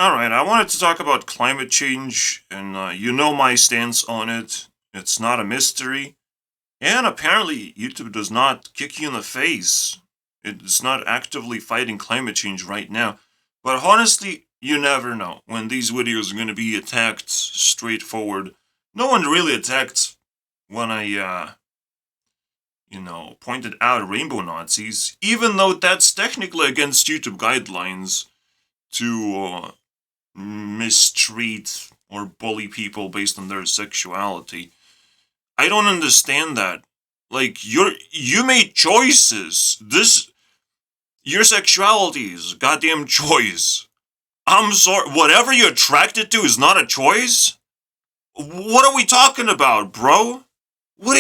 Alright, I wanted to talk about climate change, and you know my stance on it. It's not a mystery. And apparently, YouTube does not kick you in the face. It's not actively fighting climate change right now. But honestly, you never know when these videos are going to be attacked straightforward. No one really attacked when I pointed out rainbow Nazis, even though that's technically against YouTube guidelines to mistreat or bully people based on their sexuality. I don't understand that. Like you made choices. Your sexuality is a goddamn choice. I'm sorry. Whatever you're attracted to is not a choice. What are we talking about, bro? What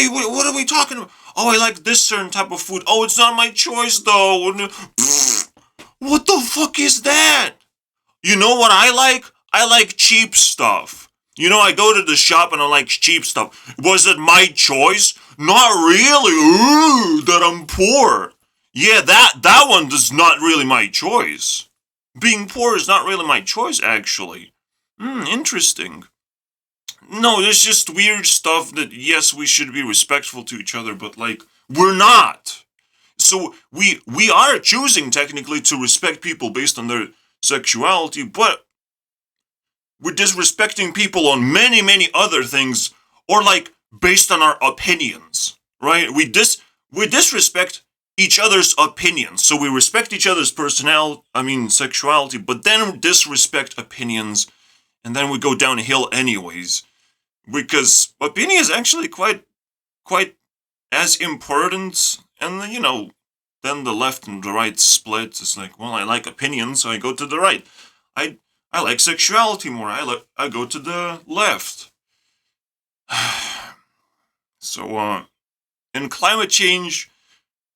are we talking about? Oh, I like this certain type of food. Oh, it's not my choice though. What the fuck is that? You know what I like? I like cheap stuff. I go to the shop and I like cheap stuff. Was it my choice? Not really. Ooh, that I'm poor. Yeah, that one is not really my choice. Being poor is not really my choice, actually. Interesting. No, there's just weird stuff that, yes, we should be respectful to each other, but, like, we're not. So, we are choosing, technically, to respect people based on their sexuality, but we're disrespecting people on many, many other things, or like based on our opinions, right? We disrespect each other's opinions. So we respect each other's sexuality, but then disrespect opinions, and then we go downhill anyways. Because opinion is actually quite as important, and then the left and the right split. It's like, well, I like opinions, so I go to the right. I I like sexuality more. I go to the left. So in climate change,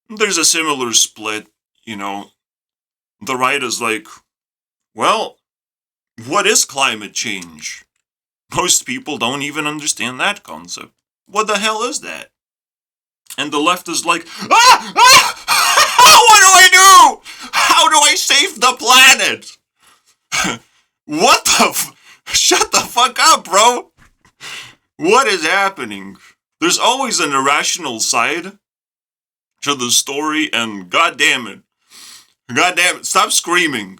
there's a similar split. The right is like, well, what is climate change? Most people don't even understand that concept. What the hell is that? And the left is like, what do I do? How do I save the planet? What the Shut the fuck up, bro! What is happening? There's always an irrational side to the story, and god damn it, stop screaming,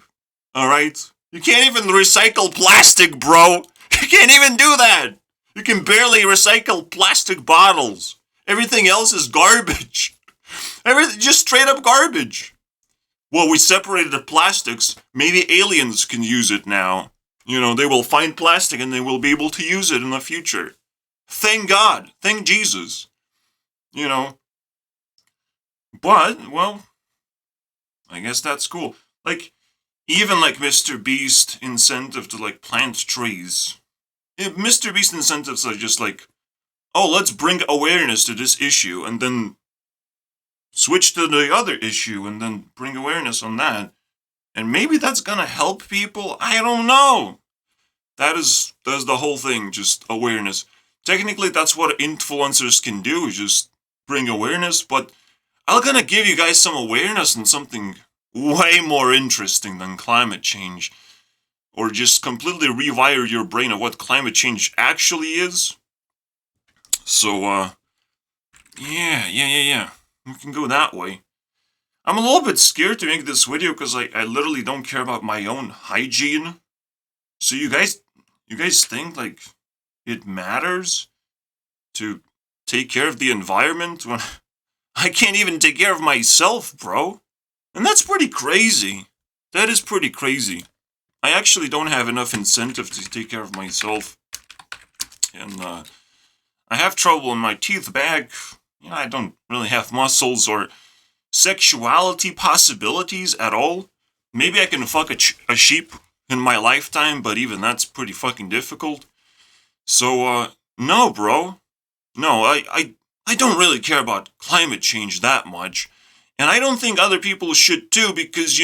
alright? You can't even recycle plastic, bro! You can't even do that! You can barely recycle plastic bottles. Everything else is garbage. Everything, just straight up garbage. Well, we separated the plastics. Maybe aliens can use it now. They will find plastic and they will be able to use it in the future. Thank God. Thank Jesus. But, well, I guess that's cool. Like, even like Mr. Beast incentive to like plant trees. Mr. Beast incentives are just like, oh, let's bring awareness to this issue and then switch to the other issue and then bring awareness on that. And maybe that's gonna help people. I don't know. That's the whole thing, just awareness. Technically, that's what influencers can do, just bring awareness. But I'm gonna give you guys some awareness on something way more interesting than climate change. Or just completely rewire your brain of what climate change actually is. So, yeah. We can go that way. I'm a little bit scared to make this video because I literally don't care about my own hygiene. So you guys think like it matters to take care of the environment when I can't even take care of myself, bro? And that's pretty crazy. That is pretty crazy. I actually don't have enough incentive to take care of myself. And I have trouble in my teeth bag. I don't really have muscles or sexuality possibilities at all. Maybe I can fuck a sheep in my lifetime, but even that's pretty fucking difficult. So, no, bro. No, I don't really care about climate change that much. And I don't think other people should too, because,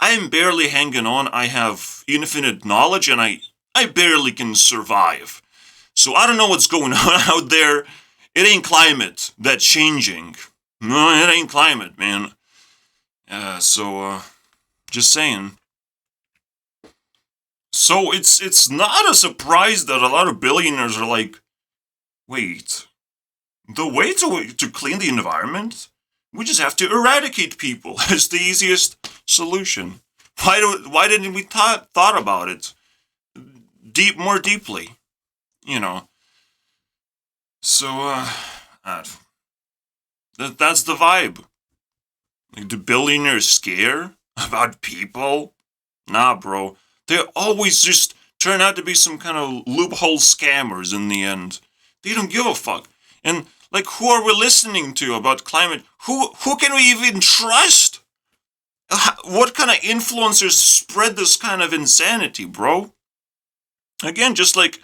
I'm barely hanging on. I have infinite knowledge, and I barely can survive. So I don't know what's going on out there. It ain't climate that's changing. No, it ain't climate, man. So, just saying. So it's not a surprise that a lot of billionaires are like, wait, the way to clean the environment, we just have to eradicate people. It's the easiest solution. Why didn't we thought about it more deeply? You know. So that's the vibe. Like, do billionaires scare about people? Nah, bro. They always just turn out to be some kind of loophole scammers in the end. They don't give a fuck. And like, who are we listening to about climate? Who can we even trust? What kind of influencers spread this kind of insanity, bro? Again, just like,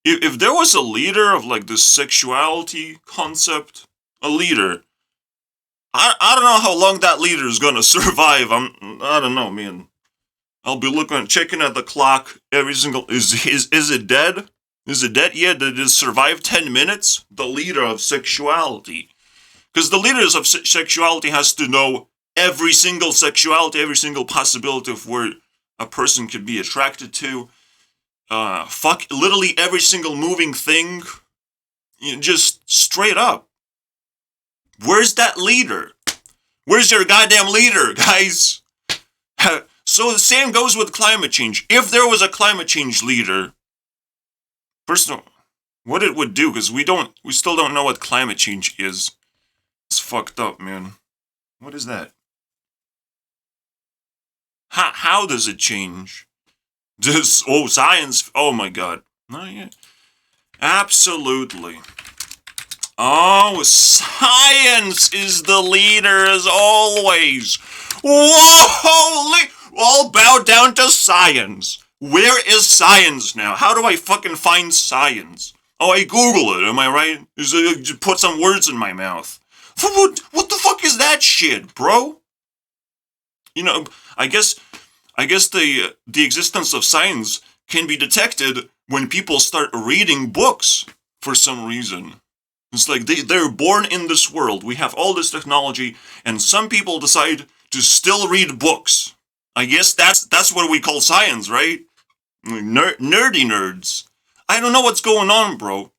if there was a leader of like this sexuality concept, a leader, I don't know how long that leader is gonna survive. I don't know, man. I'll be checking at the clock every single. Is it dead? Is it dead? Yeah, did it survive 10 minutes? The leader of sexuality, because the leaders of sexuality has to know every single sexuality, every single possibility of where a person could be attracted to. Fuck literally every single moving thing. Just straight up. Where's that leader? Where's your goddamn leader, guys? So the same goes with climate change. If there was a climate change leader, first of all, what it would do, because we still don't know what climate change is. It's fucked up, man. What is that? How does it change? Science. Oh my god. No, yeah. Absolutely. Oh, science is the leader as always. Whoa! All bow down to science. Where is science now? How do I fucking find science? Oh, I Google it, am I right? Just put some words in my mouth. What the fuck is that shit, bro? You know, I guess the existence of science can be detected when people start reading books for some reason. It's like they're born in this world. We have all this technology, and some people decide to still read books. I guess that's what we call science, right? Nerdy nerds. I don't know what's going on, bro.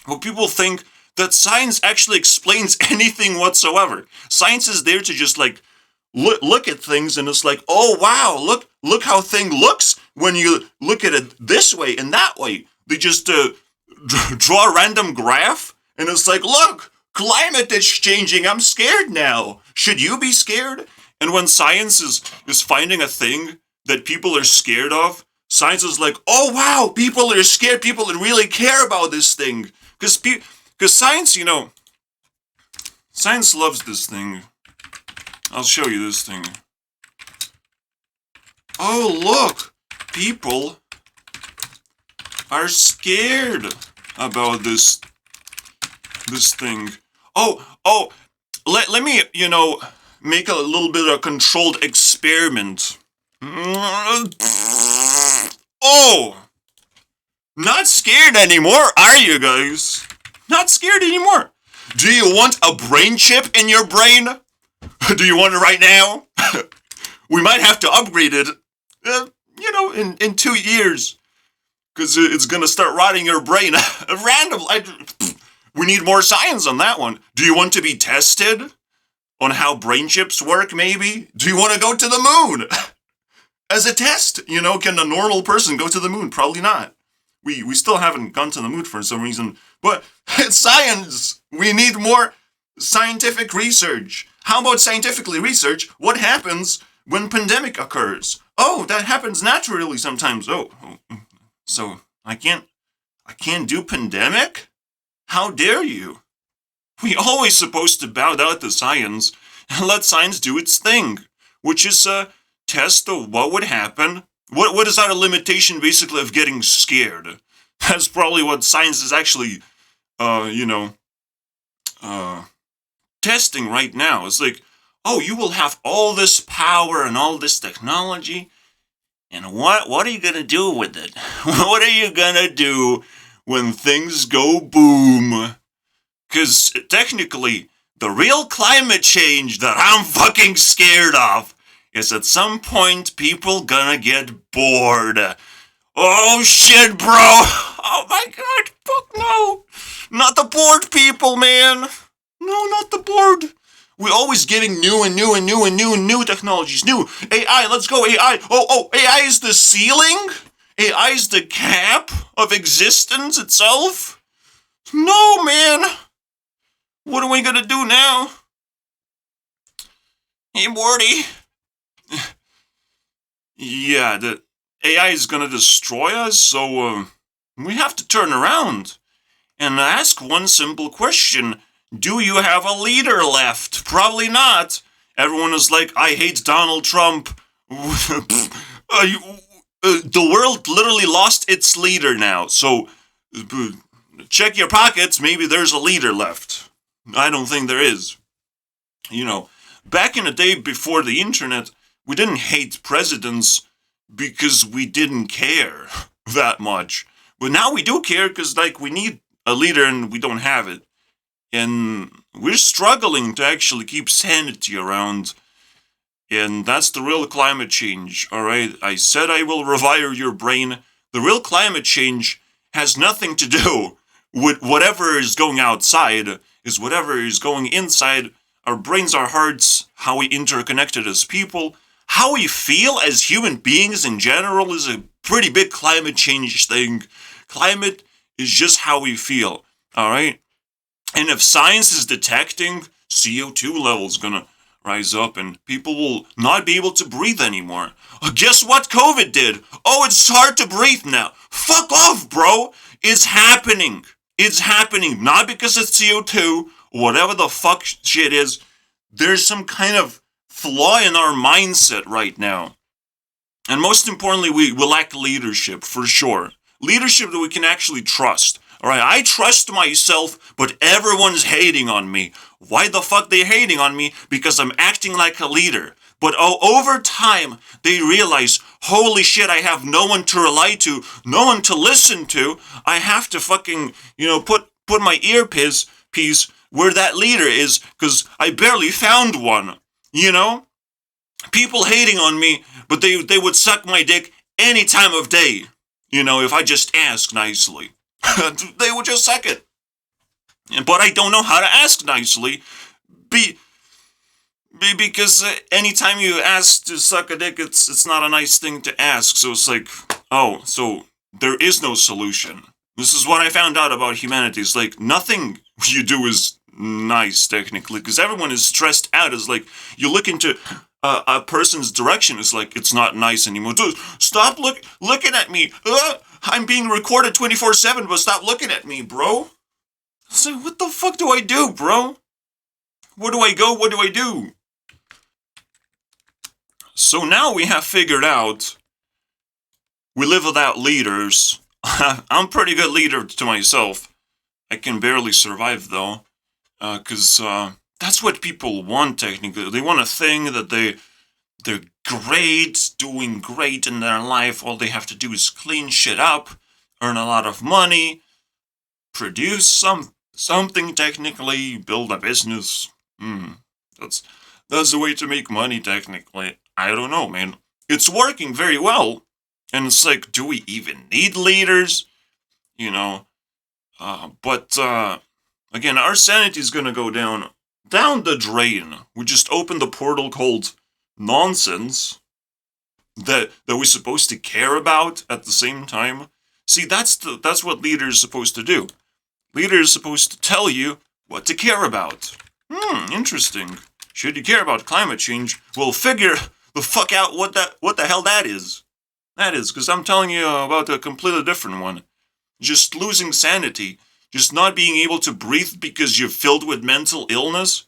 But people think that science actually explains anything whatsoever. Science is there to just like look at things, and it's like, oh wow, look how thing looks when you look at it this way and that way. They just draw a random graph, and it's like, look, climate is changing. I'm scared now. Should you be scared? And when science is finding a thing that people are scared of, science is like, oh wow, people are scared. People really care about this thing. Because science, you know, science loves this thing. I'll show you this thing. Oh, look, people are scared about this thing. Oh, let me, you know, make a little bit of a controlled experiment. Oh, not scared anymore, are you guys? Not scared anymore. Do you want a brain chip in your brain? Do you want it right now? We might have to upgrade it, you know, in 2 years. Because it's going to start rotting your brain. We need more science on that one. Do you want to be tested on how brain chips work, maybe? Do you want to go to the moon? As a test, you know, can a normal person go to the moon? Probably not. We still haven't gone to the moon for some reason. But it's science. We need more scientific research. How about scientifically research what happens when pandemic occurs? Oh, that happens naturally sometimes. Oh, so I can't do pandemic? How dare you? We always supposed to bow down to science and let science do its thing, which is test of what would happen. What is our limitation basically of getting scared? That's probably what science is actually, testing right now. It's like, oh, you will have all this power and all this technology, and what are you gonna do with it? What are you gonna do when things go boom? Because technically, the real climate change that I'm fucking scared of is at some point people gonna get bored Oh shit, bro! Oh my god, fuck no! Not the bored people, man! No, not the bored! We're always getting new and new and new and new and new technologies. New AI, let's go AI! Oh, AI is the ceiling? AI is the cap of existence itself? No, man! What are we gonna do now? Hey, Morty. Yeah, the AI is gonna destroy us, so we have to turn around and ask one simple question. Do you have a leader left? Probably not. Everyone is like, I hate Donald Trump. The world literally lost its leader now, so check your pockets, maybe there's a leader left. I don't think there is. You know, back in the day before the internet, we didn't hate presidents because we didn't care that much. But now we do care because, like, we need a leader and we don't have it. And we're struggling to actually keep sanity around. And that's the real climate change, alright? I said I will rewire your brain. The real climate change has nothing to do with whatever is going outside, is whatever is going inside. Our brains, our hearts, how we interconnected as people, how we feel as human beings in general is a pretty big climate change thing. Climate is just how we feel, alright? And if science is detecting CO2 levels gonna rise up and people will not be able to breathe anymore. Guess what COVID did? Oh, it's hard to breathe now. Fuck off, bro. It's happening. It's happening. Not because it's CO2, whatever the fuck shit is. There's some kind of flaw in our mindset right now. And most importantly, we lack leadership, for sure. Leadership that we can actually trust. Alright, I trust myself, but everyone's hating on me. Why the fuck they hating on me? Because I'm acting like a leader. But over time, they realize, holy shit, I have no one to rely to, no one to listen to. I have to fucking, put my earpiece where that leader is, because I barely found one. People hating on me, but they would suck my dick any time of day. If I just ask nicely. They would just suck it. But I don't know how to ask nicely. Because anytime you ask to suck a dick, it's not a nice thing to ask. So it's like, oh, so there is no solution. This is what I found out about humanity. It's like, nothing you do is nice, technically. Because everyone is stressed out. It's like, you look into a person's direction, it's like, it's not nice anymore. Dude, stop looking at me. I'm being recorded 24/7, but stop looking at me, bro. So what the fuck do I do, bro? Where do I go? What do I do? So now we have figured out we live without leaders. I'm a pretty good leader to myself. I can barely survive, though. Because that's what people want, technically. They want a thing that they're great, doing great in their life. All they have to do is clean shit up, earn a lot of money, produce something technically, build a business. That's the way to make money, technically. I don't know, man. It's working very well. And it's like, do we even need leaders? But again, our sanity is gonna go down the drain. We just opened the portal called nonsense that we're supposed to care about at the same time. See, that's what leaders are supposed to do. Leaders are supposed to tell you what to care about. Interesting. Should you care about climate change, well, figure the fuck out what the hell that is. That is, because I'm telling you about a completely different one. Just losing sanity, just not being able to breathe because you're filled with mental illness.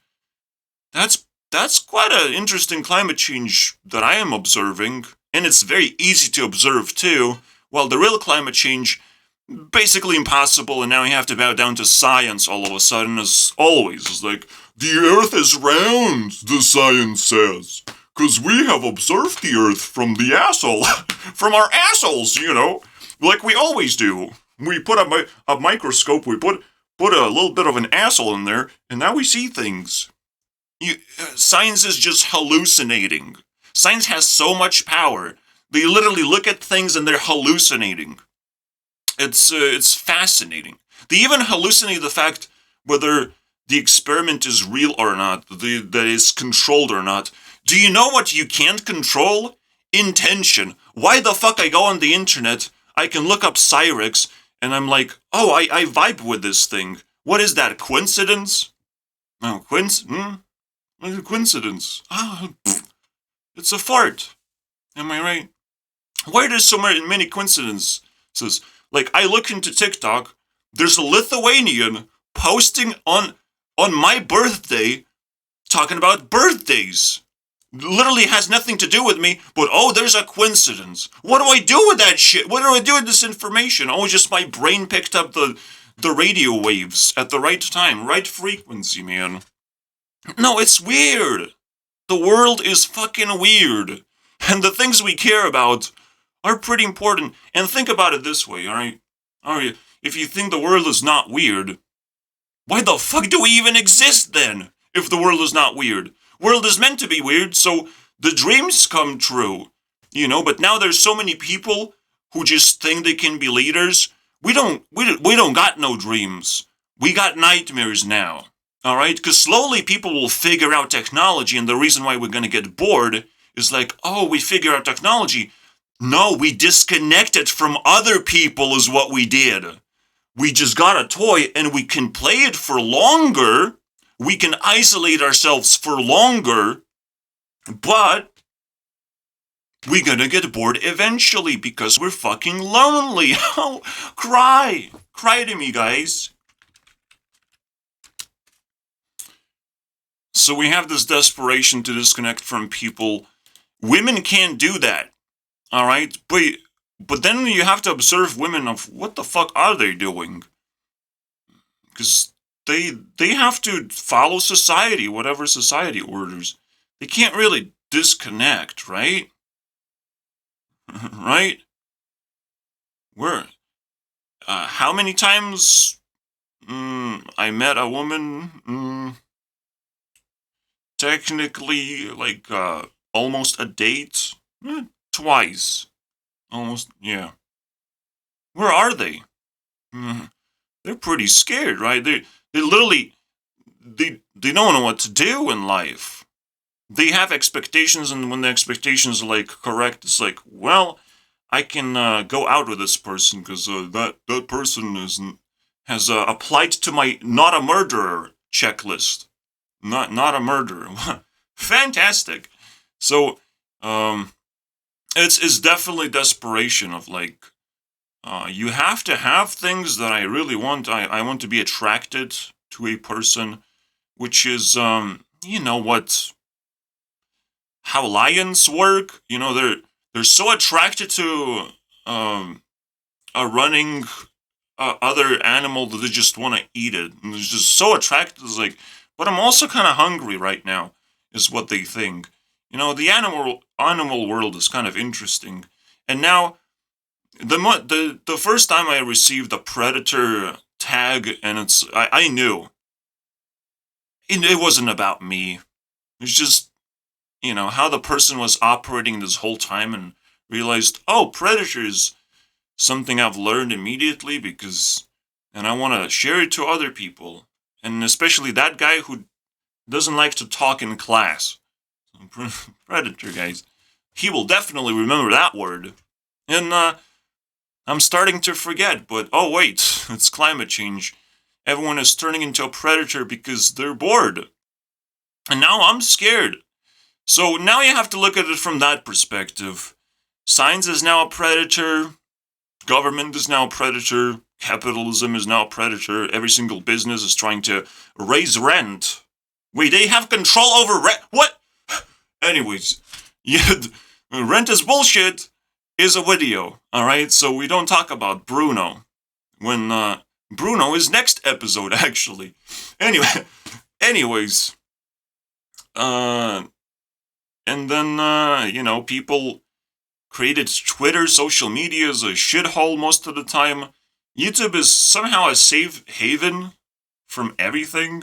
That's quite an interesting climate change that I am observing, and it's very easy to observe too. While the real climate change, basically impossible, and now you have to bow down to science all of a sudden, as always. It's like, the Earth is round, the science says, because we have observed the Earth from the asshole, from our assholes, like we always do. We put a microscope, we put a little bit of an asshole in there, and now we see things. Science is just hallucinating. Science has so much power They literally look at things and they're hallucinating. It's fascinating. They even hallucinate the fact whether the experiment is real or not, that is controlled or not. Do you know what you can't control? Intention. Why the fuck I go on the internet, I can look up Cyrex, and I'm like, oh, I vibe with this thing. What is that, coincidence? No, coincidence. It's a fart. Am I right? Why there's so many coincidences? Like, I look into TikTok, there's a Lithuanian posting on my birthday talking about birthdays. Literally has nothing to do with me, but oh, there's a coincidence. What do I do with that shit? What do I do with this information? Oh, just my brain picked up the radio waves at the right time, right frequency, man. No, it's weird. The world is fucking weird. And the things we care about are pretty important. And think about it this way, alright? Alright, if you think the world is not weird, why the fuck do we even exist then? If the world is not weird. World is meant to be weird, so the dreams come true. You know, but now there's so many people who just think they can be leaders. We don't got no dreams. We got nightmares now. Alright? Because slowly people will figure out technology, and the reason why we're gonna get bored is like, oh, we figure out technology. No, we disconnected from other people is what we did. We just got a toy and we can play it for longer. We can isolate ourselves for longer. But we're gonna get bored eventually because we're fucking lonely. Oh, cry. Cry to me, guys. So we have this desperation to disconnect from people. Women can't do that. All right, but then you have to observe women of what the fuck are they doing? Because they have to follow society, whatever society orders. They can't really disconnect, right? Right? How many times I met a woman? Technically, like almost a date. Twice. Almost, yeah. Where are they? They're pretty scared, right? They literally, they don't know what to do in life. They have expectations, and when the expectations are, like, correct, it's like, well, I can go out with this person, because that person has applied to my not a murderer checklist. Not a murderer. Fantastic. So, It's definitely desperation of like, you have to have things that I really want. I want to be attracted to a person, which is, you know what, how lions work. You know, they're so attracted to a running other animal that they just want to eat it. And they're just so attracted. It's like, but I'm also kind of hungry right now, is what they think. You know, the animal world is kind of interesting. And now, the first time I received a predator tag, and I knew it wasn't about me. It's just, you know, how the person was operating this whole time, and realized, oh, predator is something I've learned immediately and I want to share it to other people, and especially that guy who doesn't like to talk in class. Predator, guys. He will definitely remember that word. And I'm starting to forget, but oh wait, it's climate change. Everyone is turning into a predator because they're bored. And now I'm scared. So now you have to look at it from that perspective. Science is now a predator. Government is now a predator. Capitalism is now a predator. Every single business is trying to raise rent. Wait, they have control over rent? What? Anyways, yeah, rent is bullshit is a video, alright? So we don't talk about Bruno. When, Bruno is next episode, actually. Anyways, and then, you know, people created Twitter, social media is a shithole most of the time. YouTube is somehow a safe haven from everything.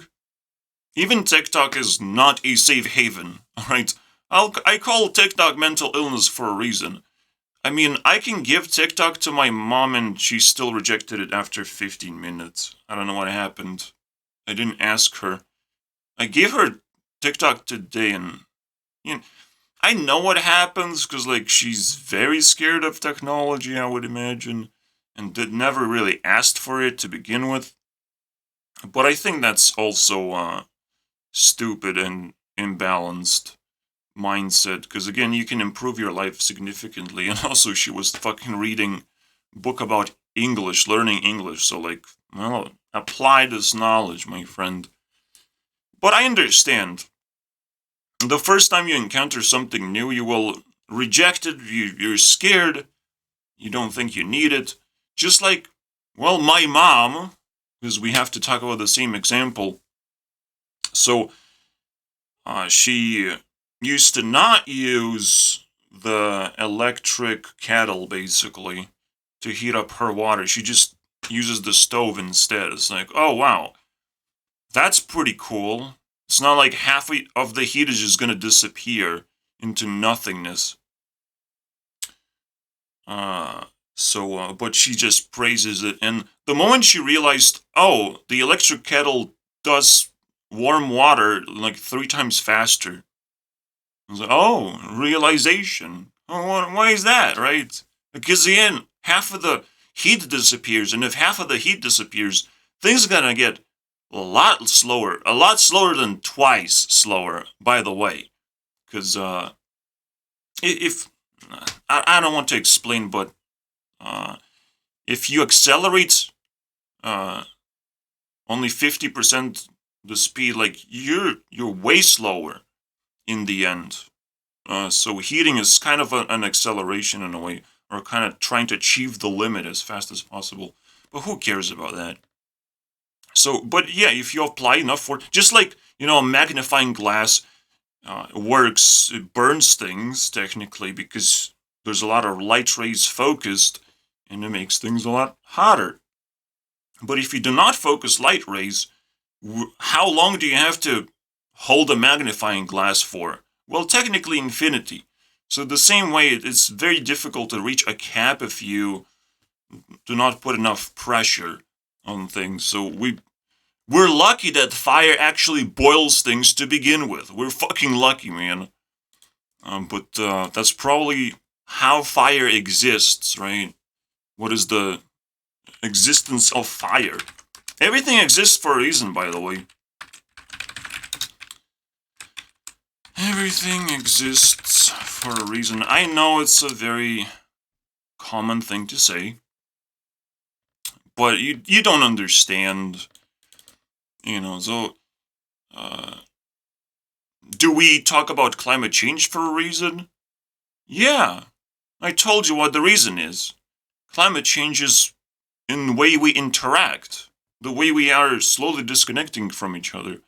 Even TikTok is not a safe haven, alright? I call TikTok mental illness for a reason. I mean, I can give TikTok to my mom and she still rejected it after 15 minutes. I don't know what happened. I didn't ask her. I gave her TikTok today and, you know, I know what happens because, like, she's very scared of technology, I would imagine, and did never really asked for it to begin with. But I think that's also stupid and imbalanced mindset because, again, you can improve your life significantly. And also, she was fucking reading book about English, learning English. So, like, well, apply this knowledge, my friend. But I understand. The first time you encounter something new, you will reject it. You're scared. You don't think you need it. Just like, well, my mom, because we have to talk about the same example. So, she used to not use the electric kettle, basically, to heat up her water. She just uses the stove instead. It's like, oh, wow, that's pretty cool. It's not like half of the heat is just going to disappear into nothingness. But she just praises it. And the moment she realized, oh, the electric kettle does warm water like 3 times faster. I was like, oh, realization. Oh, why is that, right? Because again, half of the heat disappears. And if half of the heat disappears, things are going to get a lot slower than twice slower, by the way. Because if I don't want to explain, but if you accelerate only 50% the speed, like you're way slower in the end. So heating is kind of an acceleration in a way, or kind of trying to achieve the limit as fast as possible. But who cares about that? So, but yeah, if you apply enough force, just like, a magnifying glass works, it burns things technically because there's a lot of light rays focused and it makes things a lot hotter. But if you do not focus light rays, how long do you have to hold a magnifying glass for? Well, technically infinity. So the same way, it's very difficult to reach a cap if you do not put enough pressure on things. So we're lucky that fire actually boils things to begin with. We're fucking lucky, man. But that's probably how fire exists, right? What is the existence of fire? Everything exists for a reason, by the way. Everything exists for a reason. I know it's a very common thing to say, but you don't understand, so, do we talk about climate change for a reason? Yeah, I told you what the reason is. Climate change is in the way we interact, the way we are slowly disconnecting from each other.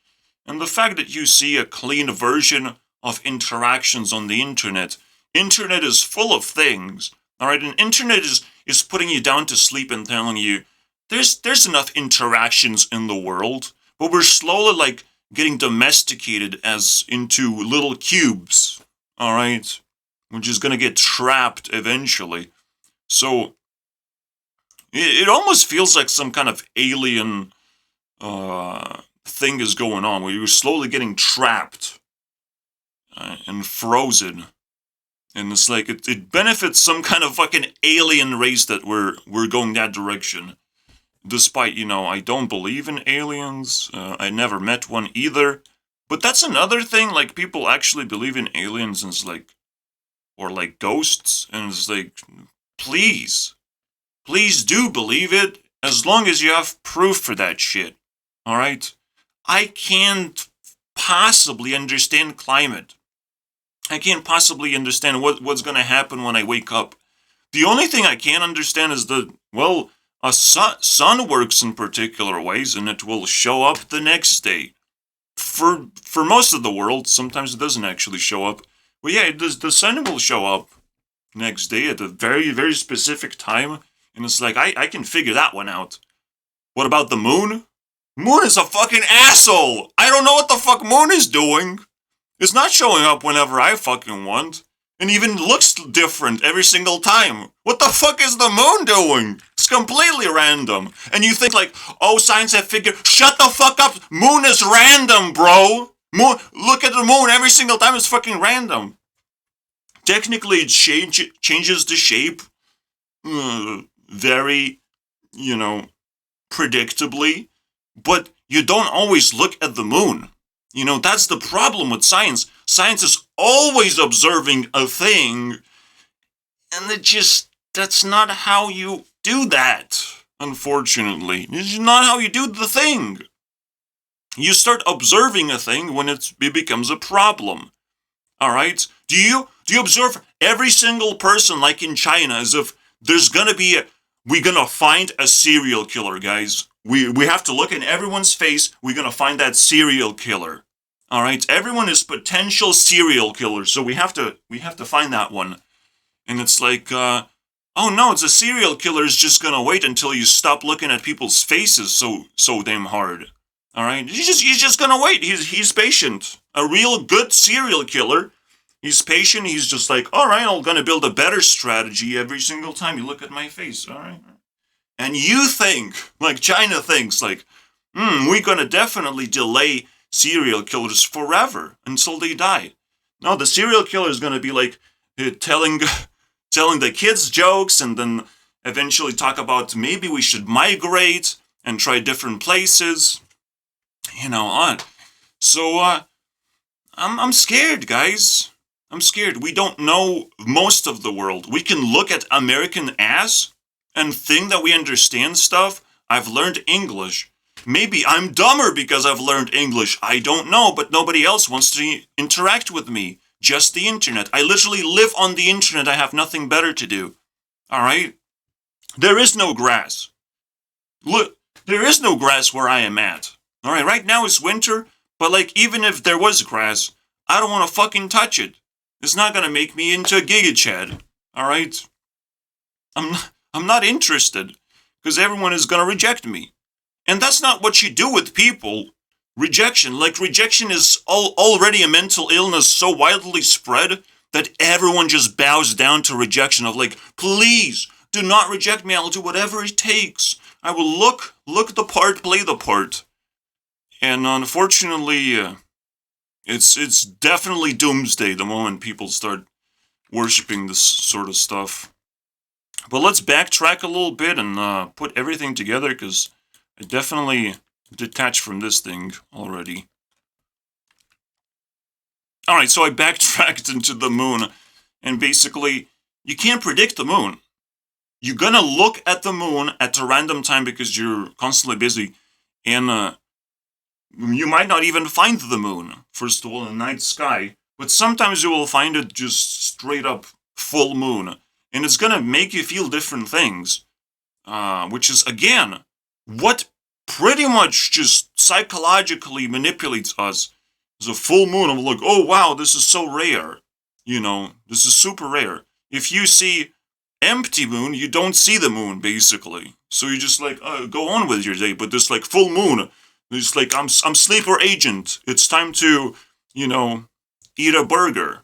And the fact that you see a clean version of interactions on the internet is full of things, alright? And internet is putting you down to sleep and telling you, there's enough interactions in the world, but we're slowly, like, getting domesticated as into little cubes, alright? We're just gonna get trapped eventually. So, it almost feels like some kind of alien thing is going on, where you're slowly getting trapped and frozen. And it's like, it benefits some kind of fucking alien race that we're going that direction. Despite, I don't believe in aliens. I never met one either. But that's another thing, like, people actually believe in aliens and it's like, or like ghosts, and it's like, please do believe it, as long as you have proof for that shit, alright? I can't possibly understand climate. I can't possibly understand what's gonna happen when I wake up. The only thing I can understand is a sun works in particular ways, and it will show up the next day. For most of the world, sometimes it doesn't actually show up. But yeah, the sun will show up next day at a very, very specific time, and it's like, I can figure that one out. What about the moon? Moon is a fucking asshole! I don't know what the fuck Moon is doing! It's not showing up whenever I fucking want. and even looks different every single time. What the fuck is the moon doing? It's completely random. And you think like, oh, science have figured, shut the fuck up. Moon is random, bro. Look at the moon every single time. It's fucking random. Technically, it changes the shape very, predictably. But you don't always look at the moon. That's the problem with science. Science is always observing a thing, and that's not how you do that, unfortunately. It's not how you do the thing. You start observing a thing when it becomes a problem. Alright? Do you observe every single person like in China as if there's gonna be we're gonna find a serial killer, guys. We have to look in everyone's face. We're gonna find that serial killer. All right, everyone is potential serial killers, so we have to find that one. And it's like, oh no, it's a serial killer is just gonna wait until you stop looking at people's faces so damn hard. All right, he's just gonna wait. He's patient. A real good serial killer. He's patient. He's just like, all right, I'm gonna build a better strategy every single time you look at my face. All right. And you think, like China thinks, like, we're gonna definitely delay serial killers forever until they die. No, the serial killer is gonna be like telling the kids jokes, and then eventually talk about maybe we should migrate and try different places. So I'm scared, guys. I'm scared. We don't know most of the world. We can look at American ass and think that we understand stuff. I've learned English. Maybe I'm dumber because I've learned English. I don't know, but nobody else wants to interact with me. Just the internet. I literally live on the internet. I have nothing better to do. All right? There is no grass. Look, there is no grass where I am at. All right, right now it's winter, but like even if there was grass, I don't want to fucking touch it. It's not going to make me into a Giga Chad. All right? I'm not interested because everyone is going to reject me. And that's not what you do with people. Rejection is already a mental illness so widely spread that everyone just bows down to rejection of like, please do not reject me. I'll do whatever it takes. I will look the part, play the part. And unfortunately, it's definitely doomsday the moment people start worshipping this sort of stuff. But let's backtrack a little bit and put everything together, because I definitely detached from this thing already. Alright, so I backtracked into the moon, and basically, you can't predict the moon. You're gonna look at the moon at a random time because you're constantly busy, and you might not even find the moon, first of all, in the night sky, but sometimes you will find it just straight up full moon. And it's gonna make you feel different things. Which is, again, what pretty much just psychologically manipulates us. Is a full moon. I'm like, oh wow, this is so rare. This is super rare. If you see empty moon, you don't see the moon, basically. So you just like, go on with your day. But this like full moon, it's like, I'm sleeper agent. It's time to, eat a burger.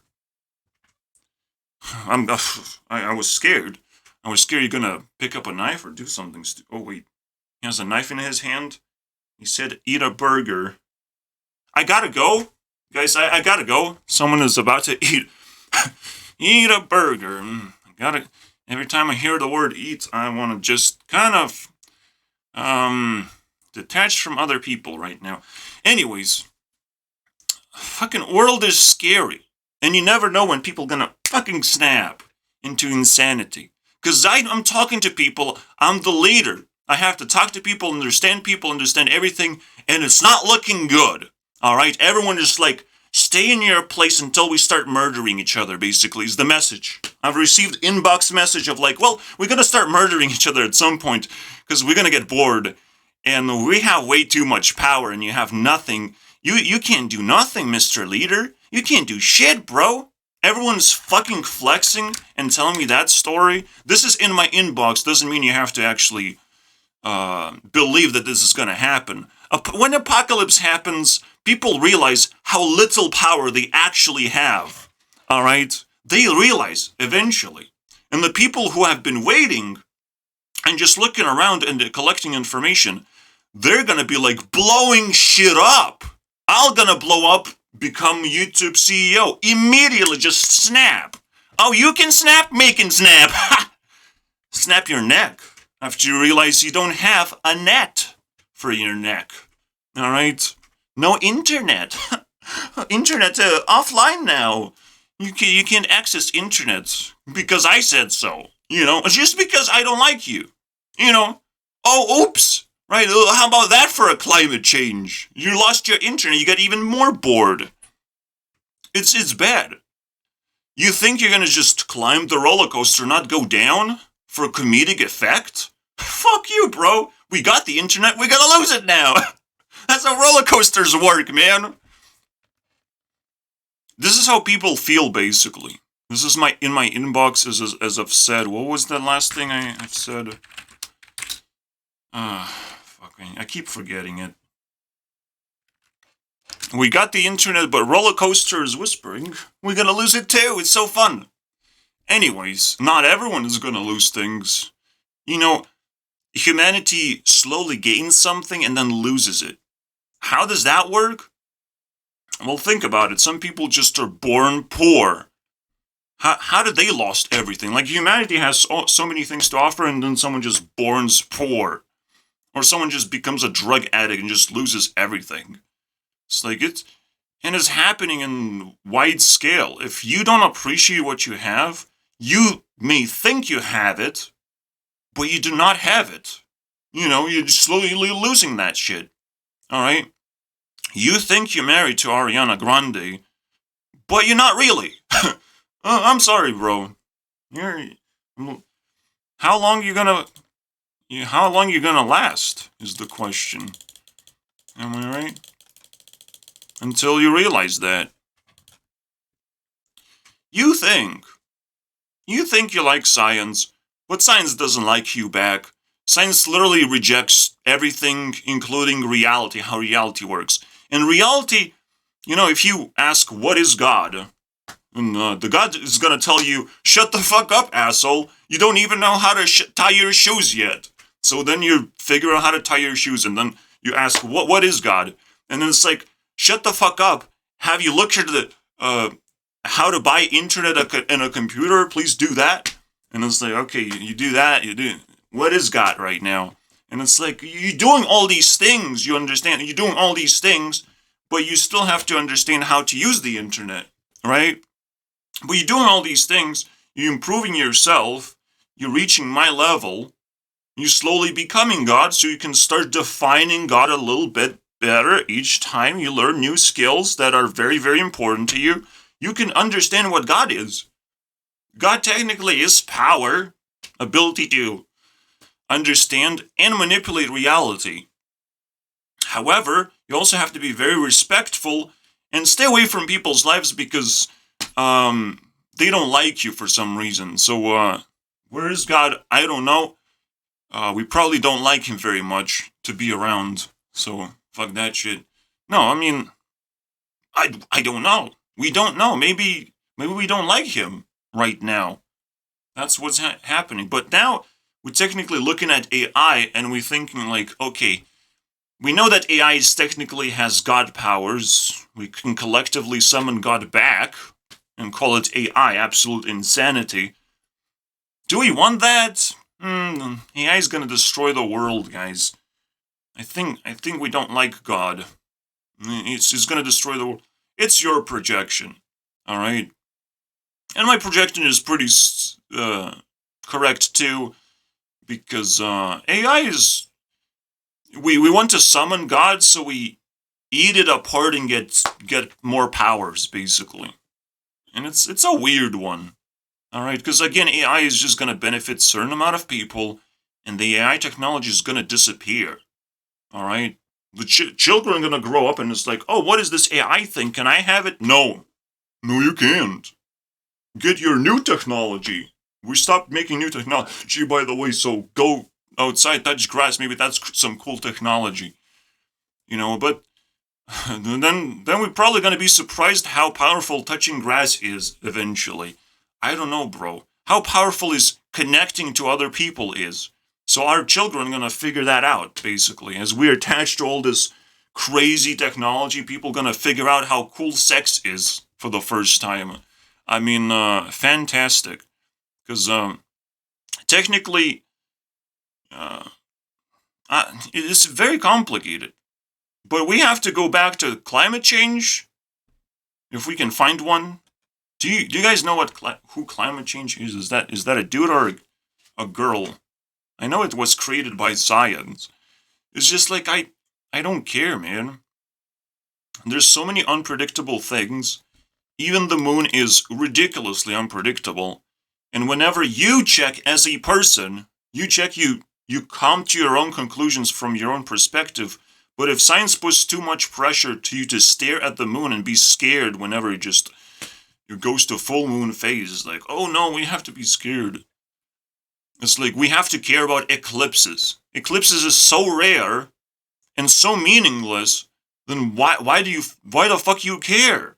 I was scared. I was scared you're gonna pick up a knife or do something oh wait, he has a knife in his hand. He said, eat a burger. I gotta go. Guys, I gotta go. Someone is about to eat a burger. Every time I hear the word eat, I want to just kind of detach from other people right now. Anyways, fucking world is scary. And you never know when people gonna fucking snap into insanity. Because I'm talking to people, I'm the leader. I have to talk to people, understand everything, and it's not looking good. Alright? Everyone is like, stay in your place until we start murdering each other, basically, is the message. I've received inbox message of like, well, we're gonna start murdering each other at some point, because we're gonna get bored. And we have way too much power, and you have nothing. You can't do nothing, Mr. Leader. You can't do shit, bro. Everyone's fucking flexing and telling me that story. This is in my inbox. Doesn't mean you have to actually believe that this is going to happen. When apocalypse happens, people realize how little power they actually have. All right? They realize eventually. And the people who have been waiting and just looking around and collecting information, they're going to be like blowing shit up. I'm going to blow up, become YouTube CEO. Immediately just snap. Oh, you can snap? Me can snap. Snap your neck after you realize you don't have a net for your neck. All right? No internet. Internet offline now. You can't access internet because I said so. Just because I don't like you. Oh, oops. Right? How about that for a climate change? You lost your internet. You got even more bored. It's bad. You think you're gonna just climb the roller coaster, not go down for comedic effect? Fuck you, bro. We got the internet. We're gonna lose it now. That's how roller coasters work, man. This is how people feel, basically. This is in my inbox, as I've said. What was the last thing I've said? Fucking, I keep forgetting it. We got the internet, but roller coaster is whispering. We're gonna lose it too. It's so fun. Anyways, not everyone is gonna lose things. Humanity slowly gains something and then loses it. How does that work? Well, think about it. Some people just are born poor. How did they lost everything? Like, humanity has so many things to offer, and then someone just borns poor. Or someone just becomes a drug addict and just loses everything. And it's happening in wide scale. If you don't appreciate what you have, you may think you have it, but you do not have it. You're slowly losing that shit. Alright? You think you're married to Ariana Grande, but you're not really. I'm sorry, bro. How long you gonna last is the question. Am I right? Until you realize that. You think you like science, but science doesn't like you back. Science literally rejects everything, including reality, how reality works. In reality, if you ask, what is God? And the God is going to tell you, shut the fuck up, asshole. You don't even know how to tie your shoes yet. So then you figure out how to tie your shoes, and then you ask, what is God? And then it's like, shut the fuck up. Have you looked at how to buy internet and a computer? Please do that. And it's like, okay, you do that, you do. What is God right now? And it's like, you're doing all these things, you understand? You're doing all these things, but you still have to understand how to use the internet, right? But you're doing all these things, you're improving yourself, you're reaching my level, you're slowly becoming God, so you can start defining God a little bit better each time you learn new skills that are very, very important to you. You can understand what God is. God technically is power, ability to understand and manipulate reality. However, you also have to be very respectful and stay away from people's lives because they don't like you for some reason. So, where is God? I don't know. We probably don't like him very much to be around. So, fuck that shit. No, I mean, I don't know. We don't know. Maybe we don't like him right now. That's what's happening. But now, we're technically looking at AI and we're thinking like, okay, we know that AI technically has God powers. We can collectively summon God back and call it AI, absolute insanity. Do we want that? AI is gonna destroy the world, guys. I think we don't like God. It's gonna destroy the world. It's your projection, all right? And my projection is pretty correct too, because AI is. We want to summon God, so we eat it apart and get more powers, basically. And it's a weird one, all right? Because again, AI is just gonna benefit a certain amount of people, and the AI technology is gonna disappear, all right? The children are gonna grow up and it's like, oh, what is this AI thing? Can I have it? No, you can't. Get your new technology. We stopped making new technology, by the way. So go outside, touch grass. Maybe that's some cool technology, But then we're probably gonna be surprised how powerful touching grass is eventually. I don't know, bro. How powerful is connecting to other people is. So our children are gonna figure that out, basically. As we're attached to all this crazy technology, people gonna figure out how cool sex is for the first time. I mean, fantastic. Because, technically, uh, it's very complicated. But we have to go back to climate change, if we can find one. Do you guys know who climate change is? Is that a dude or a girl? I know it was created by science. It's just like I don't care, man. There's so many unpredictable things. Even the moon is ridiculously unpredictable. And whenever you check as a person, you come to your own conclusions from your own perspective. But if science puts too much pressure to you to stare at the moon and be scared whenever it goes to full moon phase, like, oh no, we have to be scared. It's like we have to care about eclipses. Eclipses is so rare and so meaningless. Then why the fuck you care?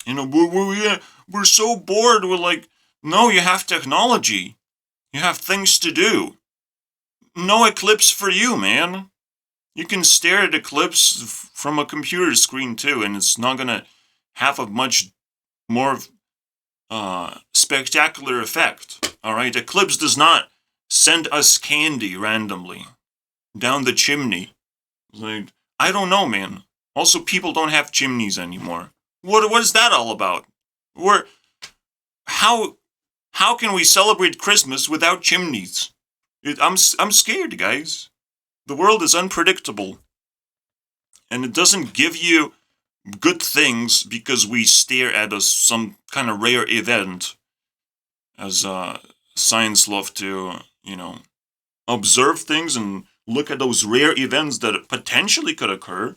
You know, we're so bored. We're like, no, you have technology. You have things to do. No eclipse for you, man. You can stare at eclipse from a computer screen too, and it's not gonna have a much more spectacular effect. All right, eclipse does not send us candy randomly down the chimney. Like, I don't know, man. Also, people don't have chimneys anymore. What is that all about? How can we celebrate Christmas without chimneys? I'm scared, guys. The world is unpredictable, and it doesn't give you good things because we stare at some kind of rare event, as science love to, observe things and look at those rare events that potentially could occur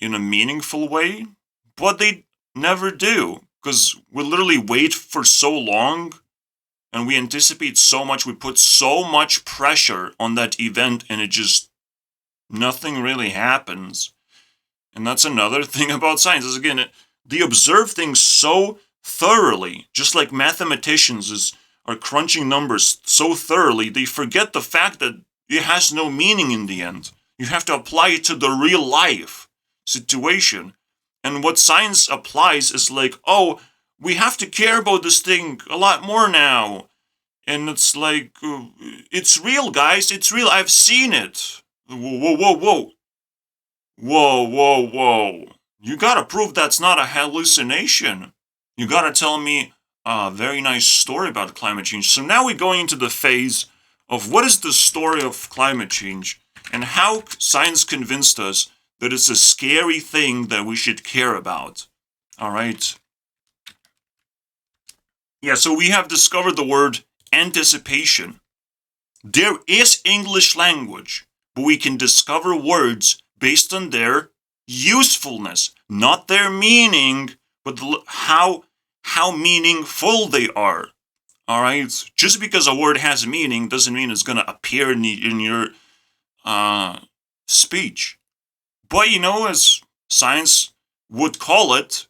in a meaningful way, but they never do, because we literally wait for so long, and we anticipate so much, we put so much pressure on that event, and nothing really happens. And that's another thing about science, is again, they observe things so thoroughly, just like mathematicians are crunching numbers so thoroughly, they forget the fact that it has no meaning in the end. You have to apply it to the real life situation. And what science applies is like, oh, we have to care about this thing a lot more now. And it's like, it's real, guys. It's real. I've seen it. Whoa, whoa, whoa. Whoa, whoa, whoa. You gotta prove that's not a hallucination. You gotta tell me a very nice story about climate change. So now we're going into the phase of what is the story of climate change and how science convinced us that it's a scary thing that we should care about. All right. Yeah, so we have discovered the word anticipation. There is English language, but we can discover words based on their usefulness, not their meaning, but how meaningful they are. All right? Just because a word has meaning doesn't mean it's going to appear in your speech. But, as science would call it,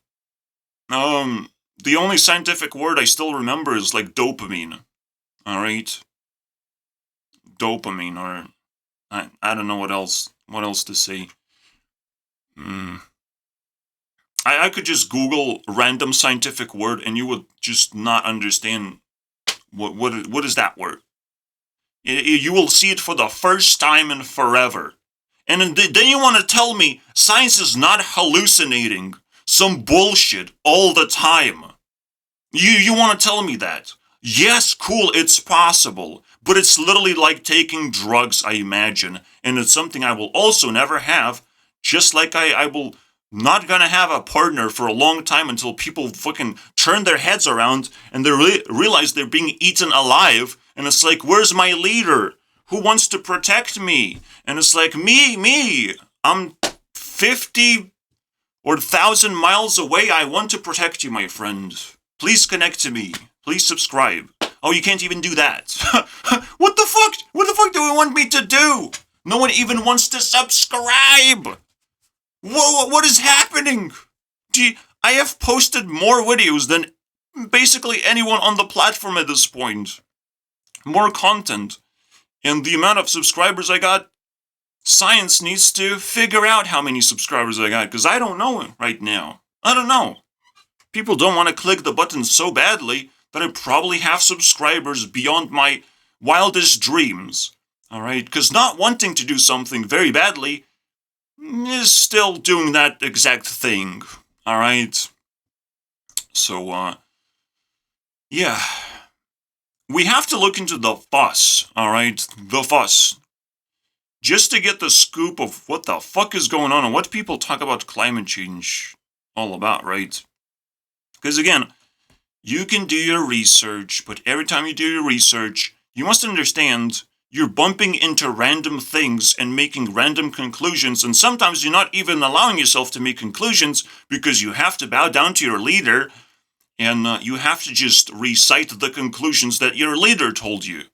the only scientific word I still remember is like dopamine. All right? Dopamine, or I don't know what else to say. I could just Google random scientific word and you would just not understand what is that word. You will see it for the first time in forever. And then you want to tell me science is not hallucinating some bullshit all the time. You want to tell me that? Yes, cool, it's possible. But it's literally like taking drugs, I imagine. And it's something I will also never have. Just like I will not gonna have a partner for a long time until people fucking turn their heads around and they realize they're being eaten alive. And it's like, where's my leader? Who wants to protect me? And it's like, me. I'm 50 or 1,000 miles away. I want to protect you, my friend. Please connect to me. Please subscribe. Oh, you can't even do that. What the fuck? What the fuck do you want me to do? No one even wants to subscribe. Whoa, what is happening? I have posted more videos than basically anyone on the platform at this point. More content. And the amount of subscribers I got, science needs to figure out how many subscribers I got, because I don't know right now. I don't know. People don't want to click the button so badly that I probably have subscribers beyond my wildest dreams. Alright? Because not wanting to do something very badly is still doing that exact thing. Alright? So, yeah. We have to look into the fuss, alright? The fuss. Just to get the scoop of what the fuck is going on and what people talk about climate change all about, right? Because again, you can do your research, but every time you do your research, you must understand you're bumping into random things and making random conclusions, and sometimes you're not even allowing yourself to make conclusions because you have to bow down to your leader, and you have to just recite the conclusions that your leader told you.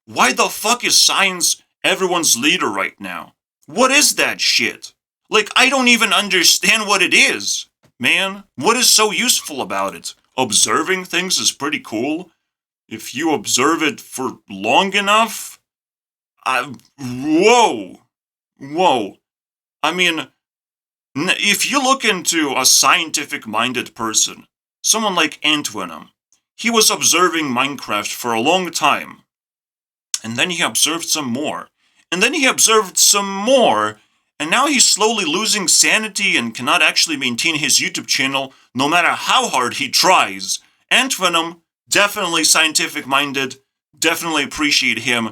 Why the fuck is science everyone's leader right now? What is that shit? Like, I don't even understand what it is. Man, what is so useful about it? Observing things is pretty cool. If you observe it for long enough, whoa. I mean, if you look into a scientific-minded person, someone like Antoinem, he was observing Minecraft for a long time. And then he observed some more. And then he observed some more. And now he's slowly losing sanity and cannot actually maintain his YouTube channel no matter how hard he tries. Antoinem, definitely scientific-minded, definitely appreciate him.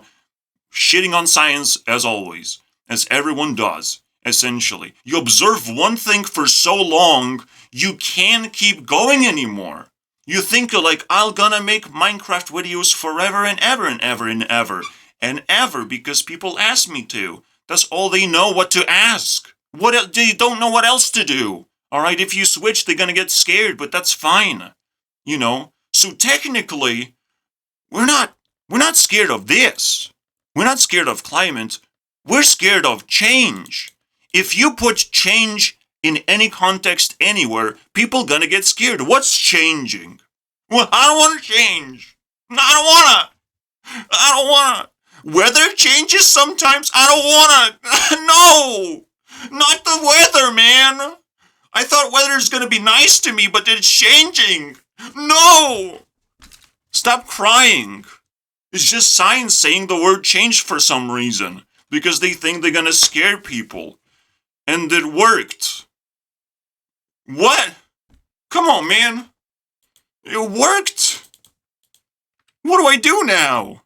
Shitting on science, as always, as everyone does, essentially. You observe one thing for so long, you can't keep going anymore. You think like, I'm gonna make Minecraft videos forever and ever and ever and ever and ever because people ask me to. That's all they know what to ask. They don't know what else to do. Alright, if you switch, they're gonna get scared, but that's fine. You know? So technically, we're not scared of this. We're not scared of climate. We're scared of change. If you put change in any context anywhere, people gonna get scared. What's changing? Well, I don't want to change. I don't wanna. Weather changes sometimes. I don't wanna. No! Not the weather, man! I thought weather's gonna be nice to me, but it's changing. No! Stop crying. It's just science saying the word change for some reason. Because they think they're gonna scare people. And it worked. What? Come on, man. It worked. What do I do now?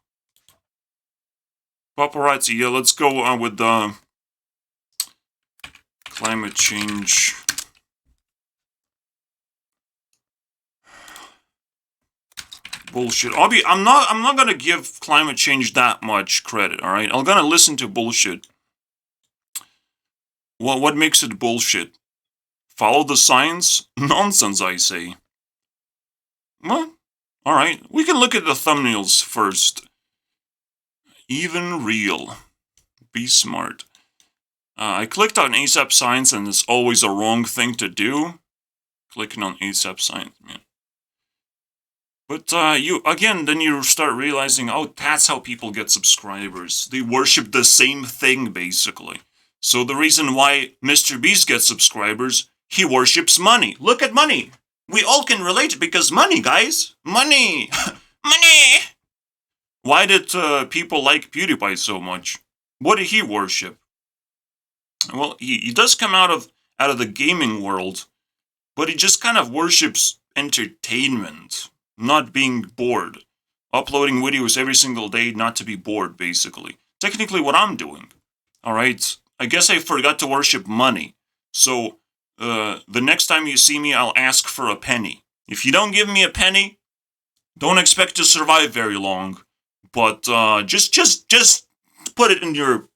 Paparazzi, yeah, let's go with the climate change. Bullshit. I'm not gonna give climate change that much credit, alright? I'm gonna listen to bullshit. What makes it bullshit? Follow the science? Nonsense, I say. Well, alright. We can look at the thumbnails first. Even real. Be smart. I clicked on ASAP Science, and it's always a wrong thing to do. Clicking on ASAP Science, man. But, then you start realizing, oh, that's how people get subscribers. They worship the same thing, basically. So the reason why Mr. Beast gets subscribers, he worships money. Look at money. We all can relate because money, guys. Money. Money. Why did people like PewDiePie so much? What did he worship? Well, he does come out of the gaming world, but he just kind of worships entertainment, not being bored. Uploading videos every single day, not to be bored, basically. Technically what I'm doing. Alright? I guess I forgot to worship money. So, the next time you see me, I'll ask for a penny. If you don't give me a penny, don't expect to survive very long. But, just put it in your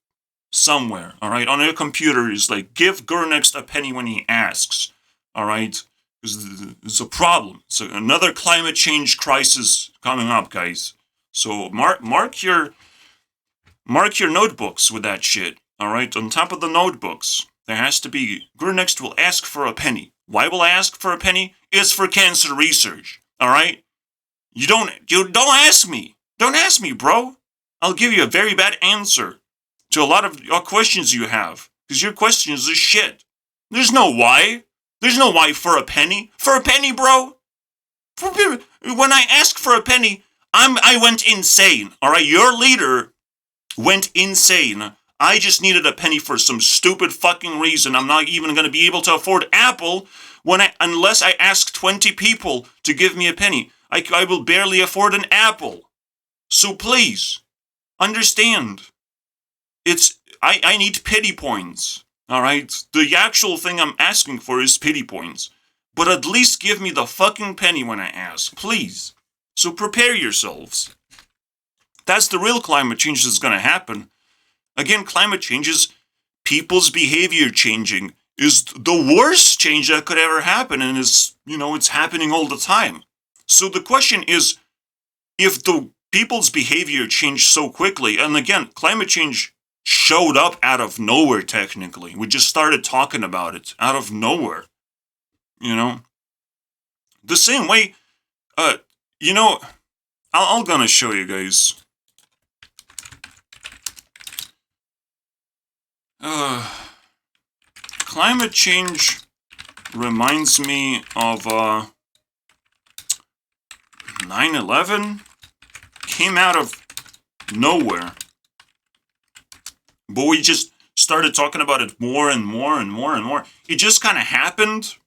somewhere, alright? On your computer, is like, give Gurunext a penny when he asks, alright? Because it's a problem. So another climate change crisis coming up, guys. So mark your notebooks with that shit, alright? On top of the notebooks, there has to be, Gurunext will ask for a penny. Why will I ask for a penny? It's for cancer research. All right? You don't ask me. Don't ask me, bro. I'll give you a very bad answer to a lot of questions you have, because your questions are shit. There's no why. There's no why for a penny. For a penny, bro. When I ask for a penny, I went insane. All right, your leader went insane. I just needed a penny for some stupid fucking reason. I'm not even going to be able to afford Apple unless I ask 20 people to give me a penny. I will barely afford an apple. So please, understand. I need pity points. Alright? The actual thing I'm asking for is pity points. But at least give me the fucking penny when I ask. Please. So prepare yourselves. That's the real climate change that's going to happen. Again, climate change is people's behavior changing. Is the worst change that could ever happen, and it's happening all the time. So the question is, if the people's behavior changed so quickly, and again, climate change showed up out of nowhere, technically. We just started talking about it out of nowhere. The same way, I'm gonna show you guys. Climate change reminds me of 9/11. Came out of nowhere. But we just started talking about it more and more and more and more. It just kind of happened.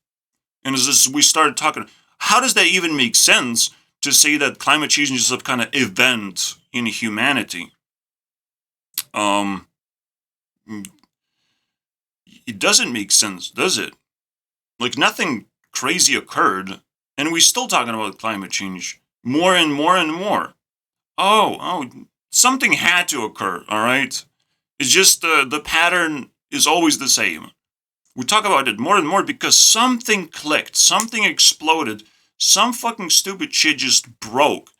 And as we started talking, how does that even make sense to say that climate change is some kind of event in humanity? It doesn't make sense, does it? Like, nothing crazy occurred, and we're still talking about climate change more and more and more. Oh, something had to occur, all right? It's just the pattern is always the same. We talk about it more and more because something clicked, something exploded, some fucking stupid shit just broke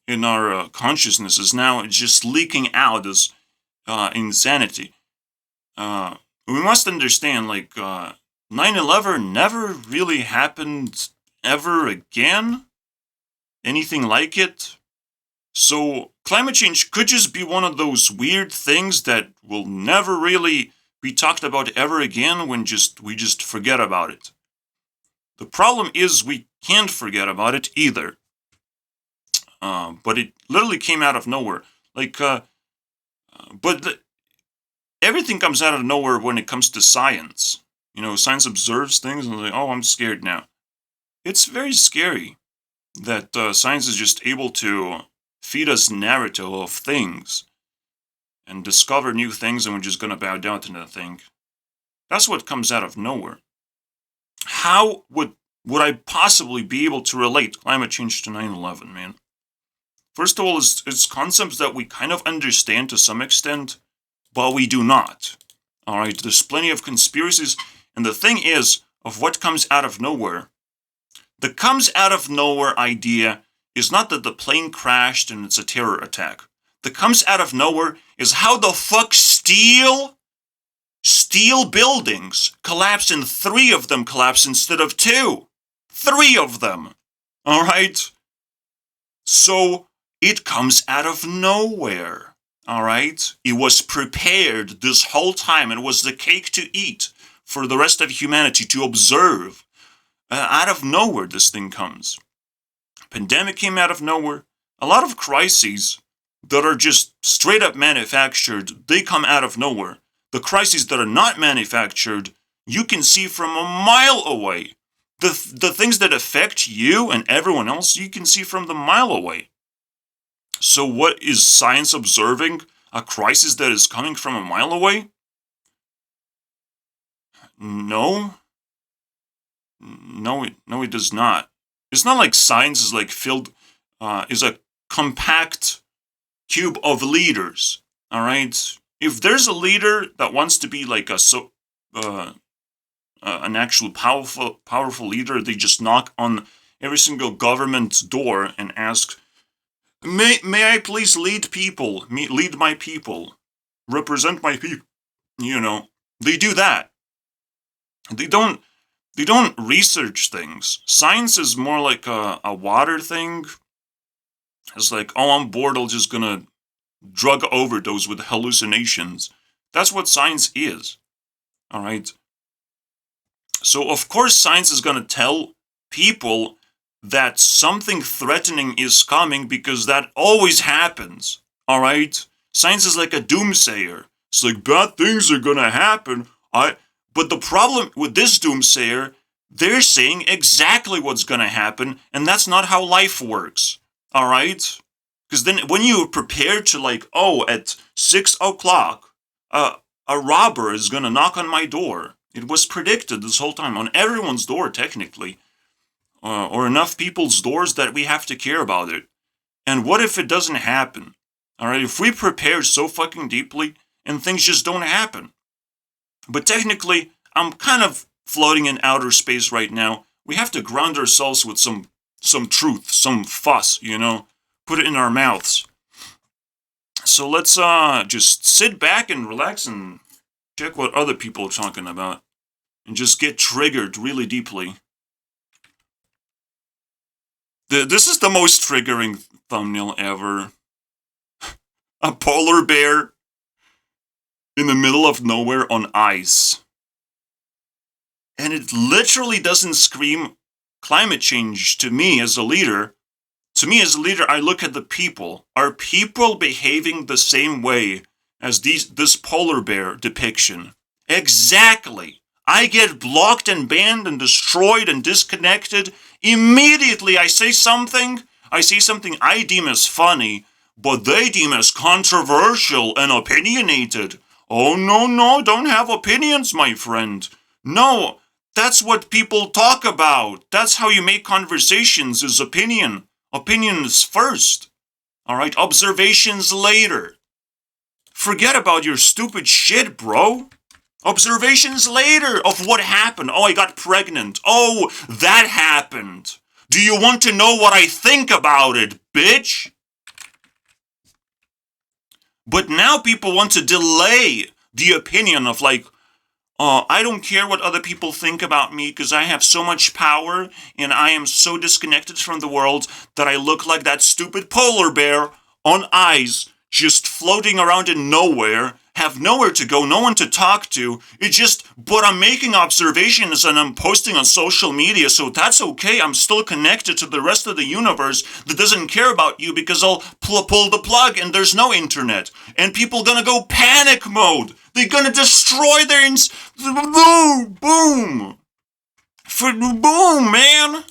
in our consciousnesses. Now it's just leaking out as insanity. We must understand, 9/11 never really happened ever again. Anything like it. So climate change could just be one of those weird things that will never really be talked about ever again when we just forget about it. The problem is we can't forget about it either. But it literally came out of nowhere. Everything comes out of nowhere when it comes to science. Science observes things and like, oh, I'm scared now. It's very scary that science is just able to feed us narrative of things and discover new things, and we're just going to bow down to that thing. That's what comes out of nowhere. How would I possibly be able to relate climate change to 9/11, man? First of all, it's concepts that we kind of understand to some extent, but we do not. All right, there's plenty of conspiracies, and the thing is, of what comes out of nowhere, the comes out of nowhere idea is not that the plane crashed and it's a terror attack. The comes out of nowhere is how the fuck steel buildings collapsed and 3 of them collapsed instead of 2. 3 of them. All right? So it comes out of nowhere. All right? It was prepared this whole time. It was the cake to eat for the rest of humanity to observe. Out of nowhere, this thing comes. Pandemic came out of nowhere. A lot of crises that are just straight up manufactured, they come out of nowhere. The crises that are not manufactured, you can see from a mile away. The things that affect you and everyone else, you can see from the mile away. So what is science observing? A crisis that is coming from a mile away? No, it does not. It's not like science is is a compact cube of leaders. All right. If there's a leader that wants to be like an actual powerful leader, they just knock on every single government's door and ask, "May I please lead my people, represent my people?" They do that. They don't They don't research things. Science is more like a water thing. It's like, oh, I'm bored, I'm just gonna drug overdose with hallucinations. That's what science is. Alright? So, of course, science is gonna tell people that something threatening is coming because that always happens. Alright? Science is like a doomsayer. It's like, bad things are gonna happen. But the problem with this doomsayer, they're saying exactly what's gonna happen, and that's not how life works. Alright? Because then when you're prepared to, like, oh, at 6 o'clock, a robber is gonna knock on my door. It was predicted this whole time, on everyone's door, technically. Or enough people's doors that we have to care about it. And what if it doesn't happen? Alright, if we prepare so fucking deeply, and things just don't happen. But technically, I'm kind of floating in outer space right now. We have to ground ourselves with some truth, some fuss, you know? Put it in our mouths. So let's just sit back and relax and check what other people are talking about. And just get triggered really deeply. This is the most triggering thumbnail ever. A polar bear in the middle of nowhere on ice. And it literally doesn't scream climate change to me as a leader. To me as a leader, I look at the people. Are people behaving the same way as this polar bear depiction? Exactly. I get blocked and banned and destroyed and disconnected. Immediately I say something I deem as funny, but they deem as controversial and opinionated. Oh, no, don't have opinions, my friend. No, that's what people talk about. That's how you make conversations, is opinion. Opinions first. Alright, observations later. Forget about your stupid shit, bro. Observations later of what happened. Oh, I got pregnant. Oh, that happened. Do you want to know what I think about it, bitch? But now people want to delay the opinion of like, I don't care what other people think about me because I have so much power and I am so disconnected from the world that I look like that stupid polar bear on ice, just floating around in nowhere, have nowhere to go, no one to talk to. But I'm making observations and I'm posting on social media, so that's okay. I'm still connected to the rest of the universe that doesn't care about you because I'll pull the plug and there's no internet. And people gonna go panic mode. They're gonna destroy their boom, boom. Boom, man.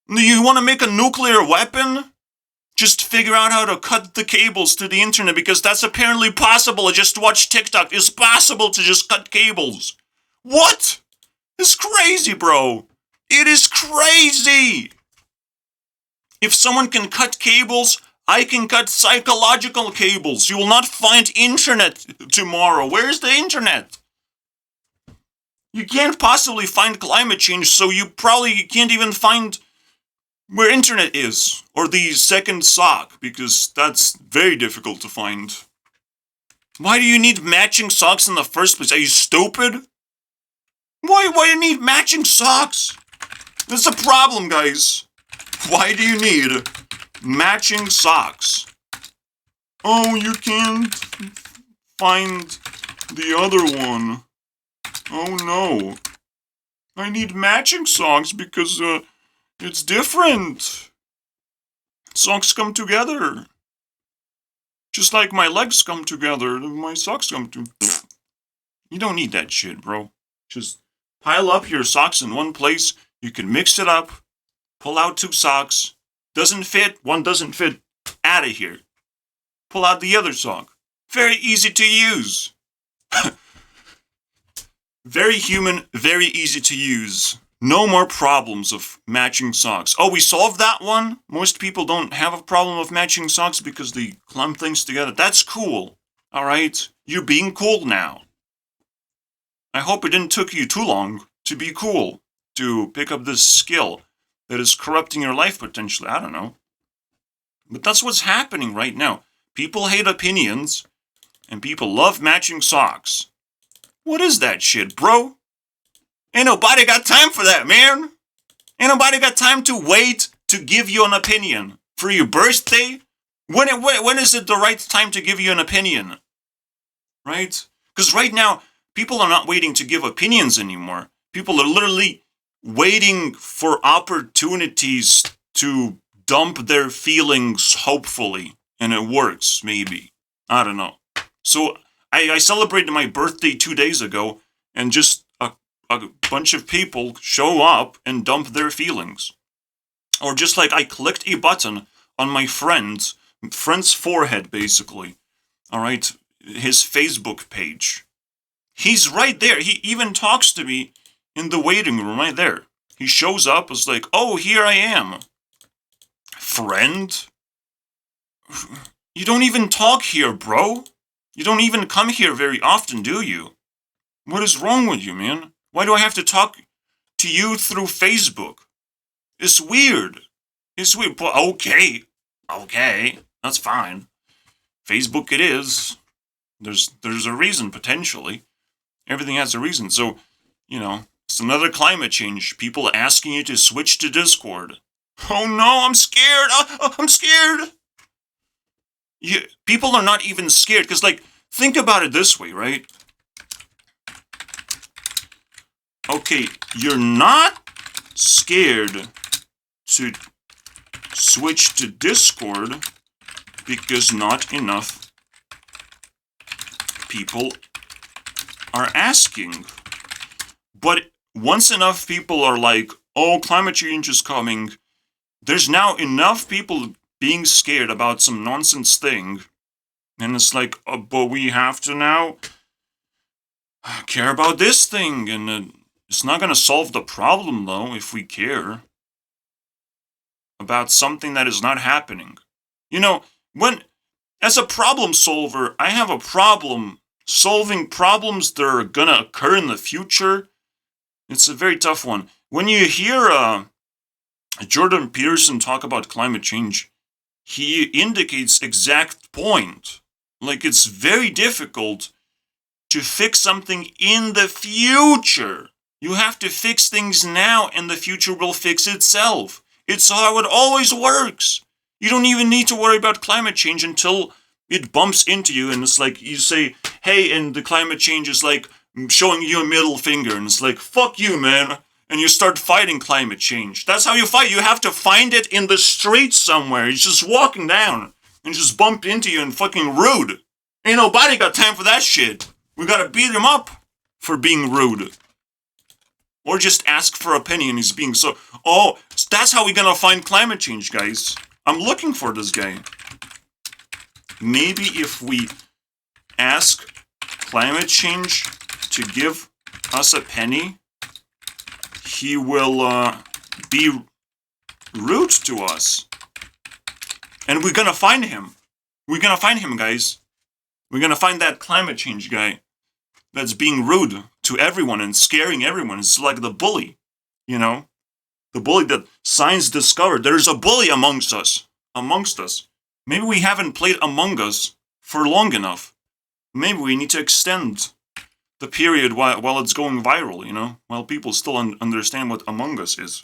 You wanna make a nuclear weapon? Just figure out how to cut the cables to the internet because that's apparently possible. I just watched TikTok. It's possible to just cut cables. What? It's crazy, bro. It is crazy. If someone can cut cables, I can cut psychological cables. You will not find internet tomorrow. Where's the internet? You can't possibly find climate change, so you probably can't even find where internet is, or the second sock, because that's very difficult to find. Why do you need matching socks in the first place? Are you stupid? Why do you need matching socks? That's a problem, guys. Why do you need matching socks? Oh, you can't find the other one. Oh no. I need matching socks because, it's different. Socks come together. Just like my legs come together, my socks come together. You don't need that shit, bro. Just pile up your socks in one place. You can mix it up. Pull out 2 socks. Doesn't fit, one doesn't fit. Out of here. Pull out the other sock. Very easy to use. Very human, very easy to use. No more problems of matching socks. Oh, we solved that one? Most people don't have a problem of matching socks because they clump things together. That's cool. Alright? You're being cool now. I hope it didn't took you too long to be cool. To pick up this skill that is corrupting your life potentially. I don't know. But that's what's happening right now. People hate opinions, and people love matching socks. What is that shit, bro? Ain't nobody got time for that, man. Ain't nobody got time to wait to give you an opinion for your birthday. When is it the right time to give you an opinion? Right? Because right now, people are not waiting to give opinions anymore. People are literally waiting for opportunities to dump their feelings, hopefully. And it works, maybe. I don't know. So I celebrated my birthday 2 days ago, and just a bunch of people show up and dump their feelings. Or just like I clicked a button on my friend's forehead, basically. All right, his Facebook page. He's right there. He even talks to me in the waiting room right there. He shows up as like, oh, here I am. Friend? You don't even talk here, bro. You don't even come here very often, do you? What is wrong with you, man? Why do I have to talk to you through Facebook? It's weird. It's weird, but okay, that's fine. Facebook it is. There's a reason, potentially. Everything has a reason. So, it's another climate change. People asking you to switch to Discord. Oh no, I'm scared. I'm scared. People are not even scared, because, think about it this way, right? Okay, you're not scared to switch to Discord because not enough people are asking. But once enough people are like, oh, climate change is coming, there's now enough people being scared about some nonsense thing, and it's like, but we have to now care about this thing, and it's not going to solve the problem, though, if we care about something that is not happening. As a problem solver, I have a problem solving problems that are going to occur in the future. It's a very tough one. When you hear Jordan Peterson talk about climate change, he indicates exact point. It's very difficult to fix something in the future. You have to fix things now, and the future will fix itself. It's how it always works. You don't even need to worry about climate change until it bumps into you, and it's like you say, hey, and the climate change is like showing you a middle finger, and it's like, fuck you, man. And you start fighting climate change. That's how you fight. You have to find it in the street somewhere. He's just walking down and just bump into you and fucking rude. Ain't nobody got time for that shit. We gotta beat him up for being rude. Or just ask for opinion. He's being so... Oh, that's how we're gonna find climate change, guys. I'm looking for this guy. Maybe if we ask climate change to give us a penny, he will be rude to us. And we're gonna find him. We're gonna find him, guys. We're gonna find that climate change guy that's being rude to everyone and scaring everyone. It's like the bully, the bully that science discovered. There's a bully amongst us. Maybe we haven't played Among Us for long enough. Maybe we need to extend the period while it's going viral, while people still understand what Among Us is.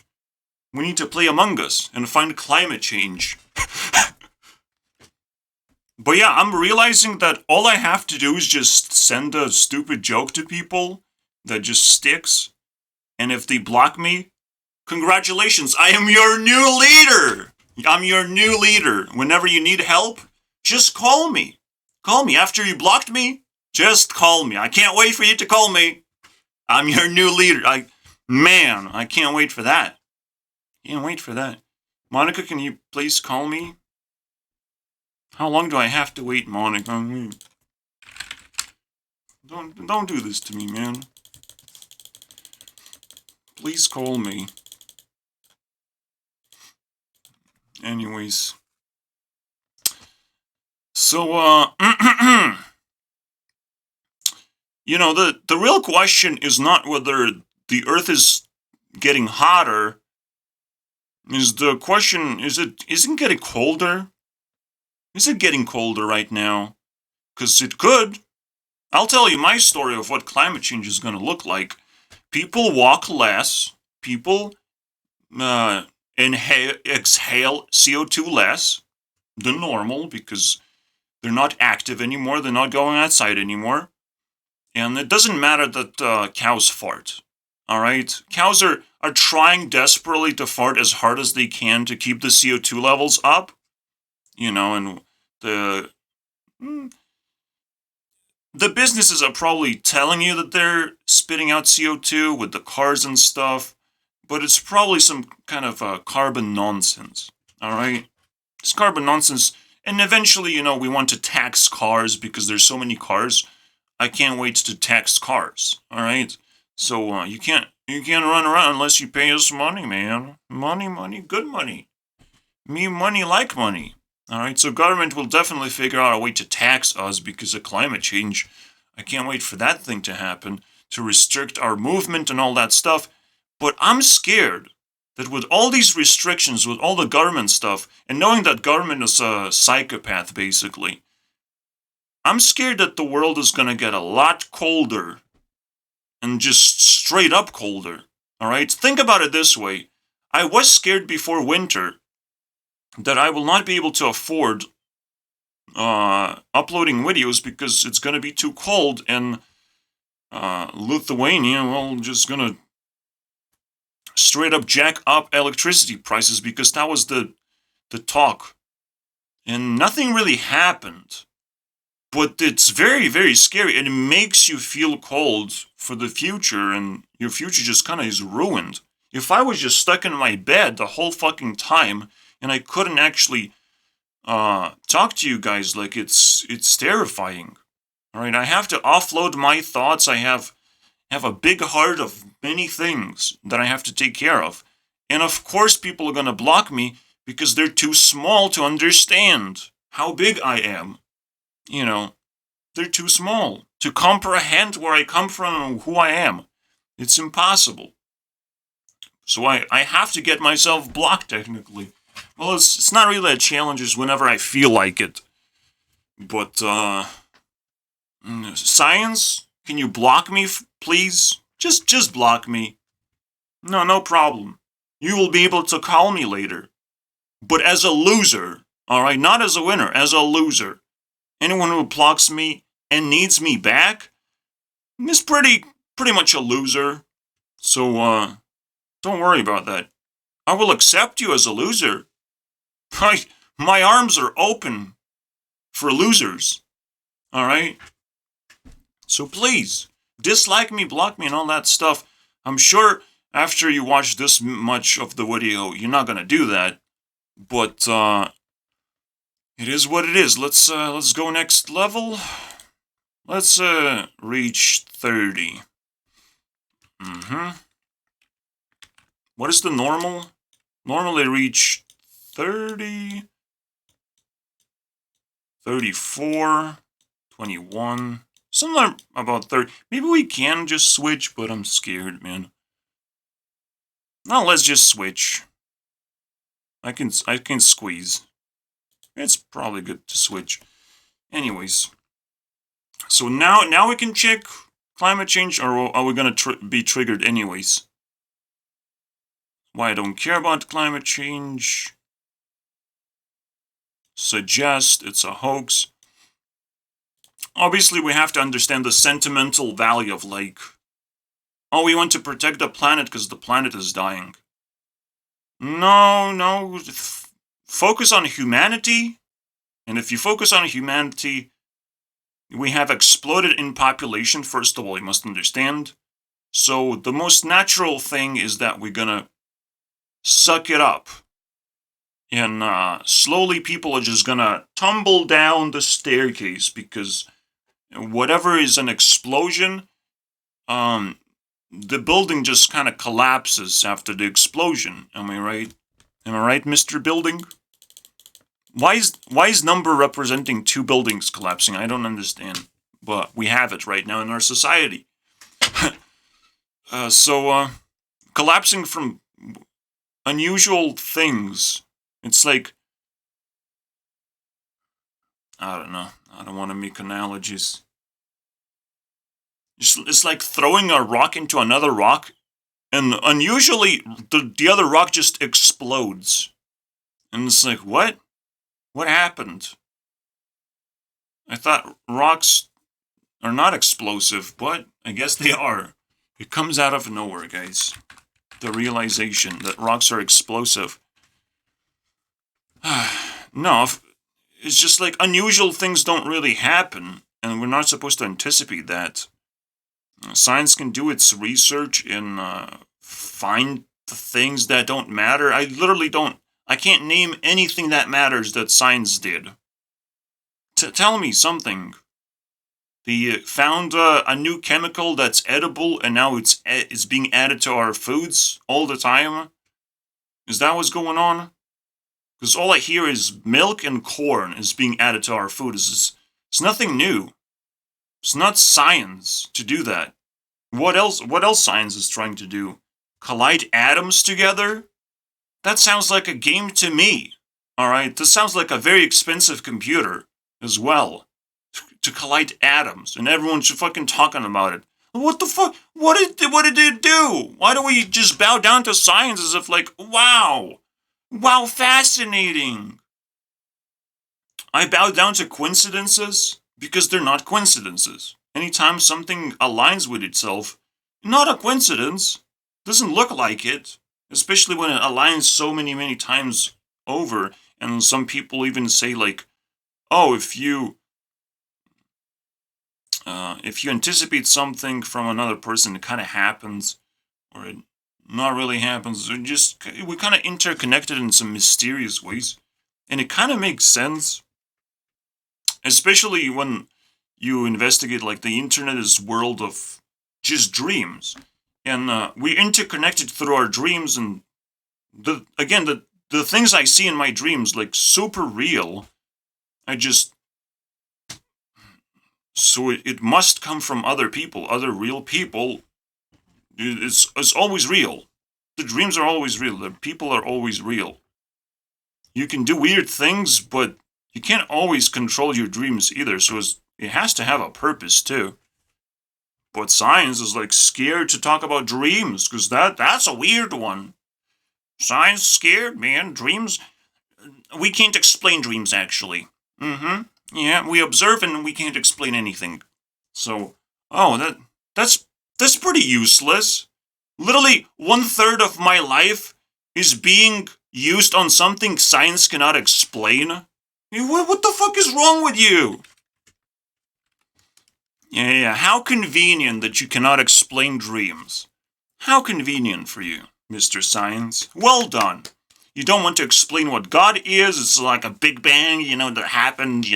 We need to play Among Us and find climate change. But yeah, I'm realizing that all I have to do is just send a stupid joke to people that just sticks. And if they block me, congratulations, I am your new leader. I'm your new leader. Whenever you need help, just call me. Call me. After you blocked me, just call me. I can't wait for you to call me. I'm your new leader. I can't wait for that. Can't wait for that. Monica, can you please call me? How long do I have to wait, Monica? Don't do this to me, man. Please call me. Anyways. So, the real question is not whether the Earth is getting hotter. Is the question, isn't it getting colder? Is it getting colder right now? Because it could. I'll tell you my story of what climate change is going to look like. people walk less, people exhale CO2 less than normal because they're not active anymore, they're not going outside anymore. And it doesn't matter that cows fart. All right? Cows are trying desperately to fart as hard as they can to keep the CO2 levels up. And the mm, the businesses are probably telling you that they're spitting out CO2 with the cars and stuff, but it's probably some kind of carbon nonsense. All right? It's carbon nonsense. And eventually, we want to tax cars because there's so many cars. I can't wait to tax cars. All right? So you can't run around unless you pay us money, man. Money, good money. Me money like money. All right, so government will definitely figure out a way to tax us because of climate change. I can't wait for that thing to happen, to restrict our movement and all that stuff. But I'm scared that with all these restrictions, with all the government stuff, and knowing that government is a psychopath, basically, I'm scared that the world is going to get a lot colder and just straight up colder. All right, think about it this way. I was scared before winter that I will not be able to afford uploading videos because it's going to be too cold, and Lithuania, well, just going to straight up jack up electricity prices because that was the talk. And nothing really happened. But it's very, very scary, and it makes you feel cold for the future, and your future just kind of is ruined. If I was just stuck in my bed the whole fucking time, and I couldn't actually talk to you guys, like, it's terrifying. All right, I have to offload my thoughts. I have a big heart of many things that I have to take care of. And of course people are going to block me because they're too small to understand how big I am. They're too small to comprehend where I come from and who I am. It's impossible. So I have to get myself blocked, technically. Well, it's not really a challenge, it's whenever I feel like it. But, science, can you block me, please? Just block me. No problem. You will be able to call me later. But as a loser, alright? Not as a winner, as a loser. Anyone who blocks me and needs me back is pretty much a loser. So, don't worry about that. I will accept you as a loser. My arms are open for losers. Alright? So please, dislike me, block me, and all that stuff. I'm sure after you watch this much of the video, you're not gonna do that. But, it is what it is. Let's go next level. Let's, reach 30. What is the normal? Normally reach 30, 34, 21, something about 30. Maybe we can just switch, but I'm scared, man. No, let's just switch. I can squeeze. It's probably good to switch. Anyways, so now we can check climate change, or are we gonna be triggered anyways? Why I don't care about climate change. Suggest it's a hoax. Obviously, we have to understand the sentimental value of, like, oh, we want to protect the planet because the planet is dying. No. Focus on humanity. And if you focus on humanity, we have exploded in population, first of all, you must understand. So the most natural thing is that we're gonna suck it up. And slowly people are just gonna tumble down the staircase because whatever is an explosion, the building just kind of collapses after the explosion. Am I right? Am I right, Mr. Building? Why is number representing 2 buildings collapsing? I don't understand. But we have it right now in our society. So collapsing from unusual things. It's like, I don't know. I don't want to make analogies. It's like throwing a rock into another rock, and unusually the other rock just explodes. And it's like, what? What happened? I thought rocks are not explosive, but I guess they are. It comes out of nowhere, guys. The realization that rocks are explosive. No, it's just like unusual things don't really happen, and we're not supposed to anticipate that. Science can do its research and find the things that don't matter. I literally don't. I can't name anything that matters that science did. Tell me something. They found a new chemical that's edible, and now it's being added to our foods all the time. Is that what's going on? Because all I hear is milk and corn is being added to our food. It's nothing new. It's not science to do that. What else science is trying to do? Collide atoms together? That sounds like a game to me. Alright, this sounds like a very expensive computer as well. To collide atoms, and everyone's fucking talking about it. What the fuck? What did it do? Why do we just bow down to science as if like, wow, fascinating? I bow down to coincidences because they're not coincidences. Anytime something aligns with itself, not a coincidence. Doesn't look like it, especially when it aligns so many times over. And some people even say like, oh, if you anticipate something from another person, it kind of happens, or it not really happens. We kind of interconnected in some mysterious ways, and it kind of makes sense, especially when you investigate like the internet is world of just dreams, and we interconnected through our dreams, and the things I see in my dreams like super real. So it must come from other people, other real people. It's always real. The dreams are always real. The people are always real. You can do weird things, but you can't always control your dreams either, so it has to have a purpose too. But science is like scared to talk about dreams, because that's a weird one. Science scared, man. Dreams, we can't explain dreams actually. Mm-hmm. Yeah, we observe and we can't explain anything. So, that's pretty useless. Literally 1/3 of my life is being used on something science cannot explain. What the fuck is wrong with you? Yeah, how convenient that you cannot explain dreams. How convenient for you, Mr. Science. Well done. You don't want to explain what God is. It's like a Big Bang, that happened,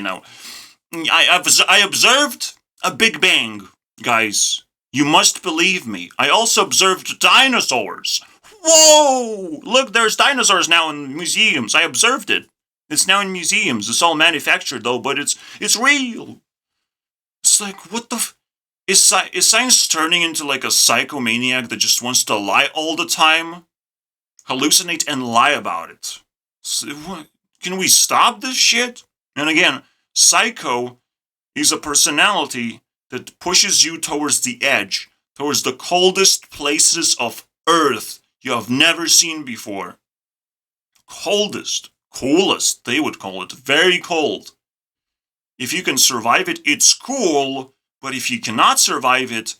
I observed a Big Bang, guys. You must believe me. I also observed dinosaurs. Whoa! Look, there's dinosaurs now in museums. I observed it. It's now in museums. It's all manufactured, though, but it's real. It's like, what the is science turning into like a psychomaniac that just wants to lie all the time? Hallucinate and lie about it. Can we stop this shit? And again, psycho is a personality that pushes you towards the edge, towards the coldest places of Earth you have never seen before. Coldest, coolest, they would call it. Very cold. If you can survive it, it's cool, but if you cannot survive it,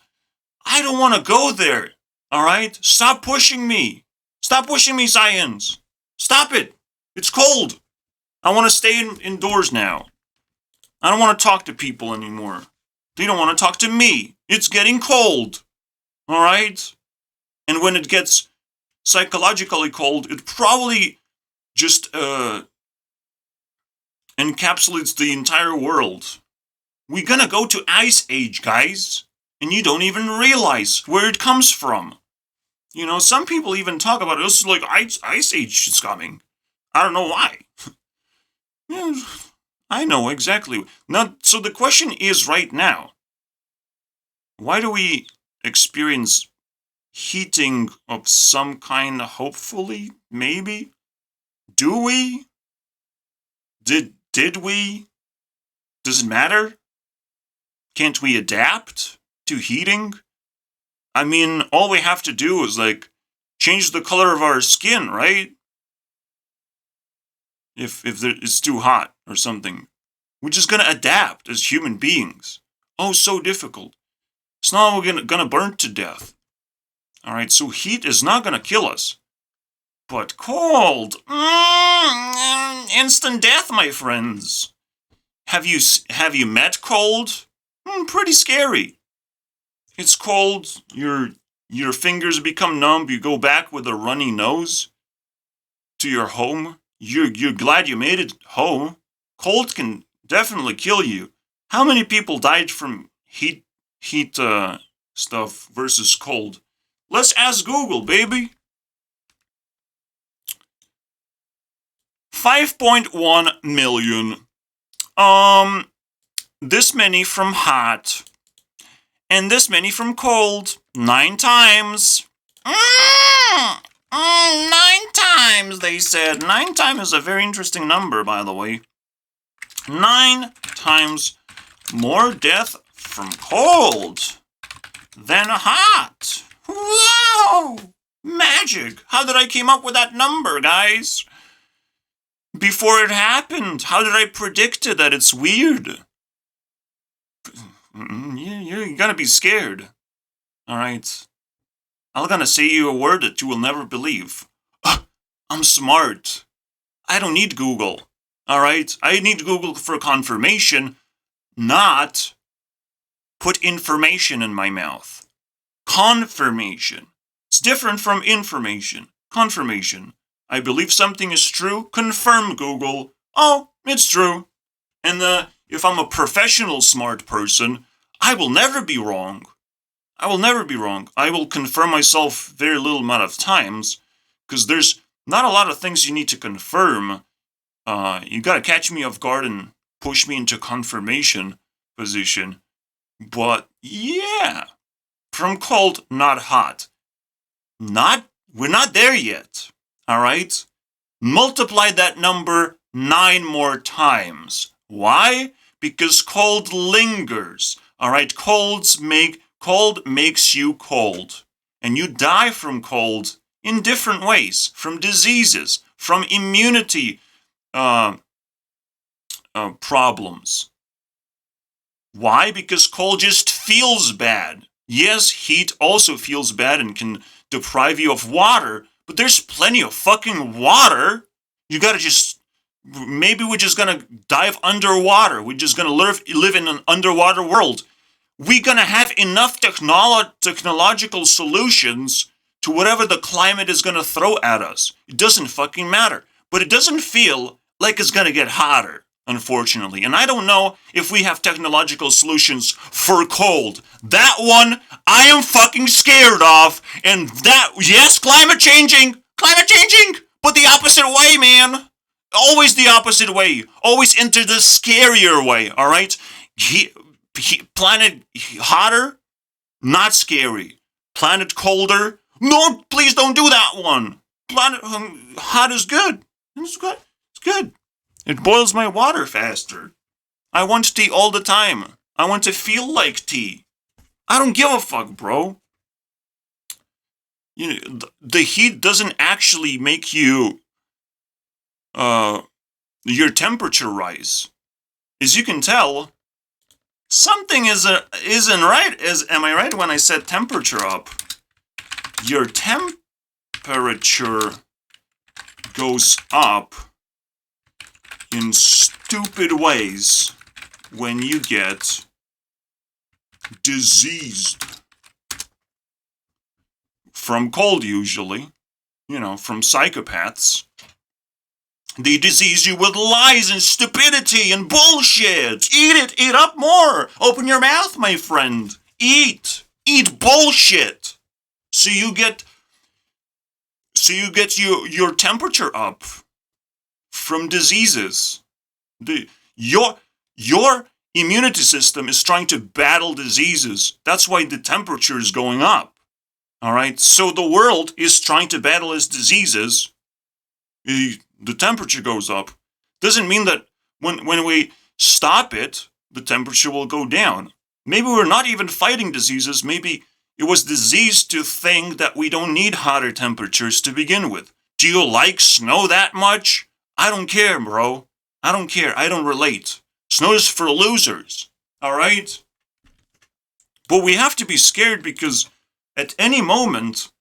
I don't want to go there. Alright? Stop pushing me. Stop pushing me, science. Stop it. It's cold. I want to stay indoors now. I don't want to talk to people anymore. They don't want to talk to me. It's getting cold. Alright? And when it gets psychologically cold, it probably just encapsulates the entire world. We're gonna go to Ice Age, guys. And you don't even realize where it comes from. Some people even talk about it. It's like Ice Age is coming. I don't know why. Yeah, I know exactly. Now, so the question is right now, why do we experience heating of some kind, hopefully? Maybe? Do we? Did we? Does it matter? Can't we adapt? to heating? I mean, all we have to do is, like, change the color of our skin, right? If it's too hot or something. We're just gonna adapt as human beings. Oh, so difficult. It's not gonna burn to death. Alright, so heat is not gonna kill us. But cold! Instant death, my friends. Have you met cold? Pretty scary. It's cold, your fingers become numb, you go back with a runny nose to your home. You're glad you made it home. Cold can definitely kill you. How many people died from heat stuff versus cold? Let's ask Google, baby. 5.1 million. This many from hot. And this many from cold. 9 times. 9 times, they said. 9 times is a very interesting number, by the way. 9 times more death from cold than hot. Wow! Magic! How did I came up with that number, guys? Before it happened, how did I predict it that it's weird? You're gonna be scared. Alright. I'm gonna say you a word that you will never believe. I'm smart. I don't need Google. Alright? I need Google for confirmation, not put information in my mouth. Confirmation. It's different from information. Confirmation. I believe something is true. Confirm, Google. Oh, it's true. And if I'm a professional smart person, I will never be wrong. I will never be wrong. I will confirm myself very little amount of times, because there's not a lot of things you need to confirm. You gotta catch me off guard and push me into confirmation position. But yeah, from cold, not hot. We're not there yet. All right? Multiply that number 9 more times. Why? Because cold lingers. All right? Cold makes you cold. And you die from cold in different ways. From diseases, from immunity problems. Why? Because cold just feels bad. Yes, heat also feels bad and can deprive you of water, but there's plenty of fucking water. You gotta maybe we're just gonna dive underwater. We're just gonna live in an underwater world. We're gonna have enough technological solutions to whatever the climate is gonna throw at us. It doesn't fucking matter. But it doesn't feel like it's gonna get hotter, unfortunately. And I don't know if we have technological solutions for cold. That one I am fucking scared of. And yes, climate changing, but the opposite way, man. Always the opposite way. Always enter the scarier way, all right? Planet hotter, not scary. Planet colder, no, please don't do that one. Planet hot is good. It's good. It's good. It boils my water faster. I want tea all the time. I want to feel like tea. I don't give a fuck, bro. You know, the heat doesn't actually make your temperature rise. As you can tell, something isn't right. Am I right when I set temperature up? Your temperature goes up in stupid ways when you get diseased. From cold, usually. You know, from psychopaths. They disease you with lies and stupidity and bullshit. Eat up more. Open your mouth, my friend. Eat bullshit. So you get your temperature up from diseases. Your immunity system is trying to battle diseases. That's why the temperature is going up. All right? So the world is trying to battle its diseases. The temperature goes up. Doesn't mean that when we stop it, the temperature will go down. Maybe we're not even fighting diseases. Maybe it was disease to think that we don't need hotter temperatures to begin with. Do you like snow that much? I don't care, bro. I don't care. I don't relate. Snow's for losers. Alright? But we have to be scared because at any moment,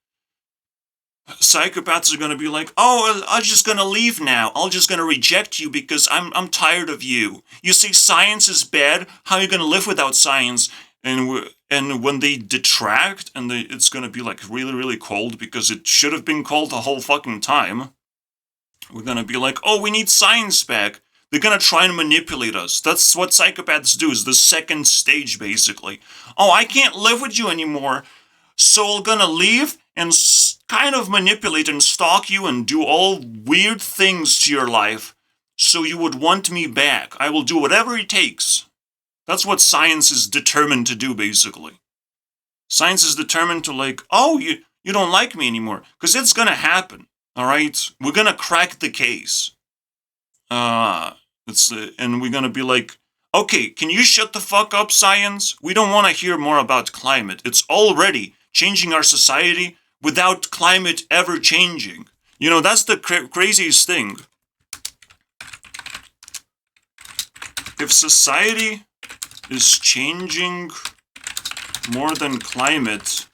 psychopaths are going to be like, oh, I'm just going to leave now. I'm just going to reject you because I'm tired of you. You see, science is bad. How are you going to live without science? And when they detract, and it's going to be like really, really cold because it should have been cold the whole fucking time. We're going to be like, oh, we need science back. They're going to try and manipulate us. That's what psychopaths do, is the second stage, basically. Oh, I can't live with you anymore, so I'm going to leave and kind of manipulate and stalk you and do all weird things to your life so you would want me back. I will do whatever it takes. That's what science is determined to do, basically. Science is determined to like, oh, you don't like me anymore. Because it's going to happen, all right? We're going to crack the case. And we're going to be like, okay, can you shut the fuck up, science? We don't want to hear more about climate. It's already changing our society without climate ever changing. You know, that's the craziest thing. If society is changing more than climate,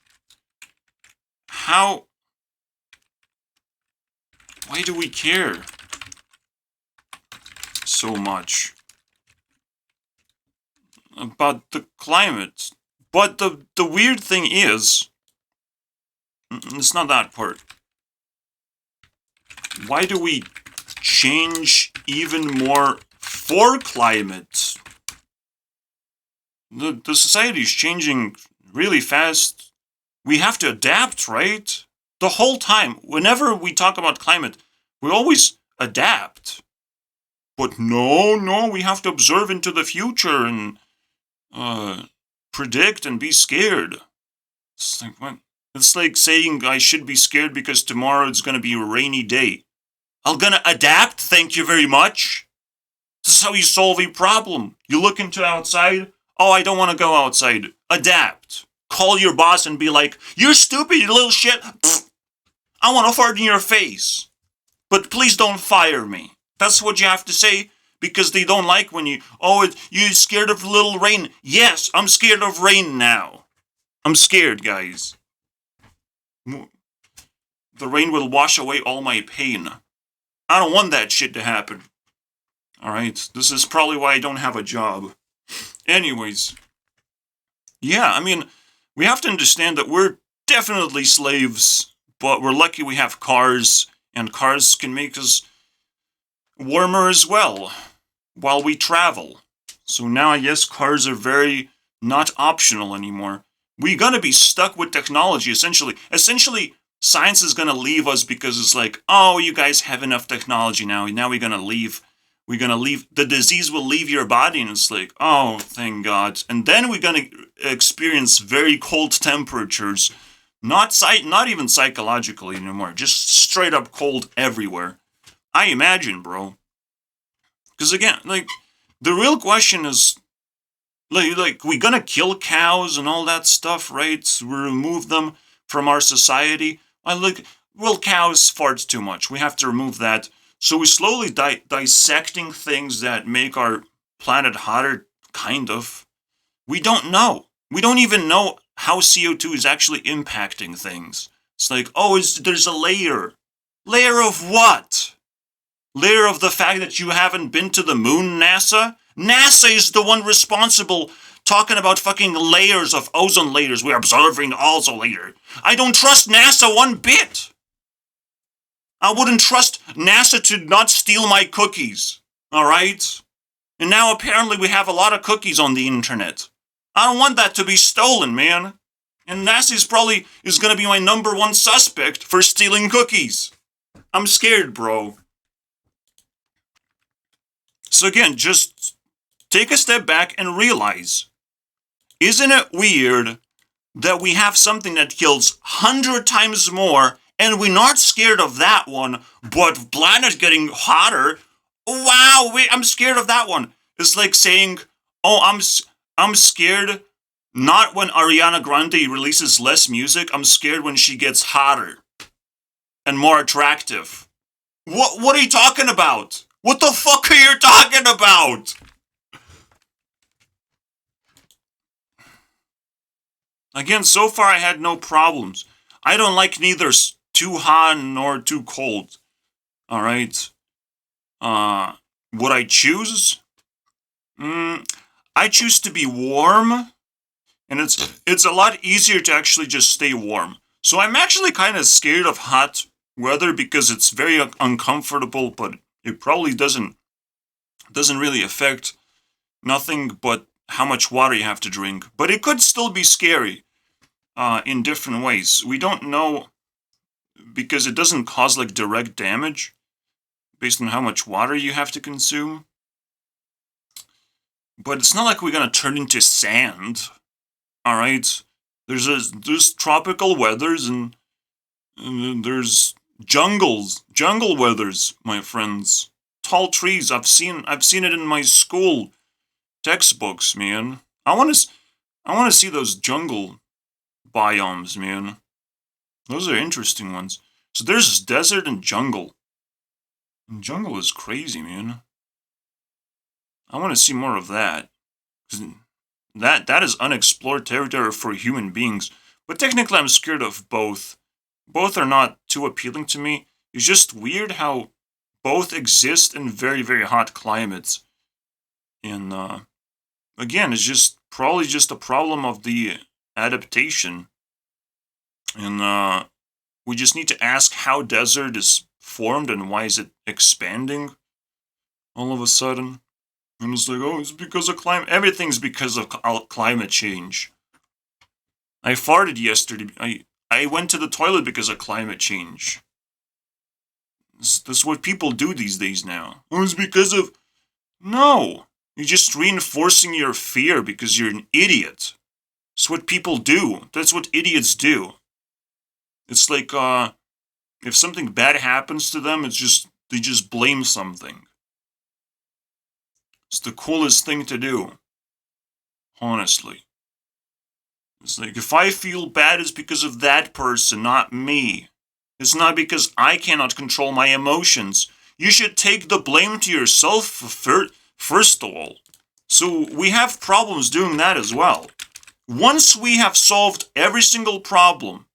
why do we care so much about the climate? But the weird thing is, it's not that part. Why do we change even more for climate? The society is changing really fast. We have to adapt, right? The whole time, whenever we talk about climate, we always adapt. But no, we have to observe into the future and predict and be scared. It's like, what? It's like saying I should be scared because tomorrow it's going to be a rainy day. I'm going to adapt, thank you very much. This is how you solve a problem. You look into outside. Oh, I don't want to go outside. Adapt. Call your boss and be like, you're stupid, you little shit. Pfft. I want to fart in your face. But please don't fire me. That's what you have to say, because they don't like when you're scared of little rain. Yes, I'm scared of rain now. I'm scared, guys. The rain will wash away all my pain. I don't want that shit to happen. Alright, this is probably why I don't have a job. Anyways. Yeah, I mean, we have to understand that we're definitely slaves, but we're lucky we have cars, and cars can make us warmer as well while we travel. So now I guess cars are very not optional anymore. We're gonna be stuck with technology, essentially. Essentially, science is gonna leave us because it's like, oh, you guys have enough technology now. Now we're gonna leave. We're gonna leave. The disease will leave your body, and it's like, oh, thank God. And then we're gonna experience very cold temperatures. Not even psychologically anymore. Just straight up cold everywhere. I imagine, bro. Because again, like, the real question is, like, we gonna kill cows and all that stuff, right? We remove them from our society. Well, cows fart too much. We have to remove that. So we're slowly dissecting things that make our planet hotter, kind of. We don't know. We don't even know how CO2 is actually impacting things. It's like, oh, there's a layer. Layer of what? Layer of the fact that you haven't been to the moon, NASA? NASA is the one responsible talking about fucking layers of ozone layers. We're observing ozone layer. I don't trust NASA one bit. I wouldn't trust NASA to not steal my cookies. Alright? And now apparently we have a lot of cookies on the internet. I don't want that to be stolen, man. And NASA is gonna be my number one suspect for stealing cookies. I'm scared, bro. So again, just take a step back and realize, isn't it weird that we have something that kills 100 times more and we're not scared of that one, but planet getting hotter? Wow, I'm scared of that one. It's like saying, oh, I'm scared Not when Ariana Grande releases less music. I'm scared when she gets hotter and more attractive. What are you talking about? What the fuck are you talking about? Again, so far I had no problems. I don't like neither too hot nor too cold. All right. Would I choose? I choose to be warm, and it's a lot easier to actually just stay warm. So I'm actually kind of scared of hot weather because it's very uncomfortable, but it probably doesn't really affect nothing but how much water you have to drink. But it could still be scary in different ways. We don't know because it doesn't cause like direct damage based on how much water you have to consume. But it's not like we're gonna turn into sand. All right, there's tropical weathers and there's jungle weathers, my friends. Tall trees. I've seen it in my school textbooks, man. I want to see those jungle biomes, man. Those are interesting ones. So there's desert and jungle. And jungle is crazy, man. I want to see more of that. 'Cause that is unexplored territory for human beings. But technically, I'm scared of both. Both are not too appealing to me. It's just weird how both exist in very, very hot climates. And again, it's just probably just a problem of the adaptation. And we just need to ask how desert is formed and why is it expanding all of a sudden. And it's like, oh, it's because of climate. Everything's because of climate change. I farted yesterday. I went to the toilet because of climate change. This is what people do these days now. Oh, it's because of... No. You're just reinforcing your fear because you're an idiot. It's what people do. That's what idiots do. It's like, if something bad happens to them, they just blame something. It's the coolest thing to do. Honestly. It's like, if I feel bad, it's because of that person, not me. It's not because I cannot control my emotions. You should take the blame to yourself first of all. So we have problems doing that as well. Once we have solved every single problem,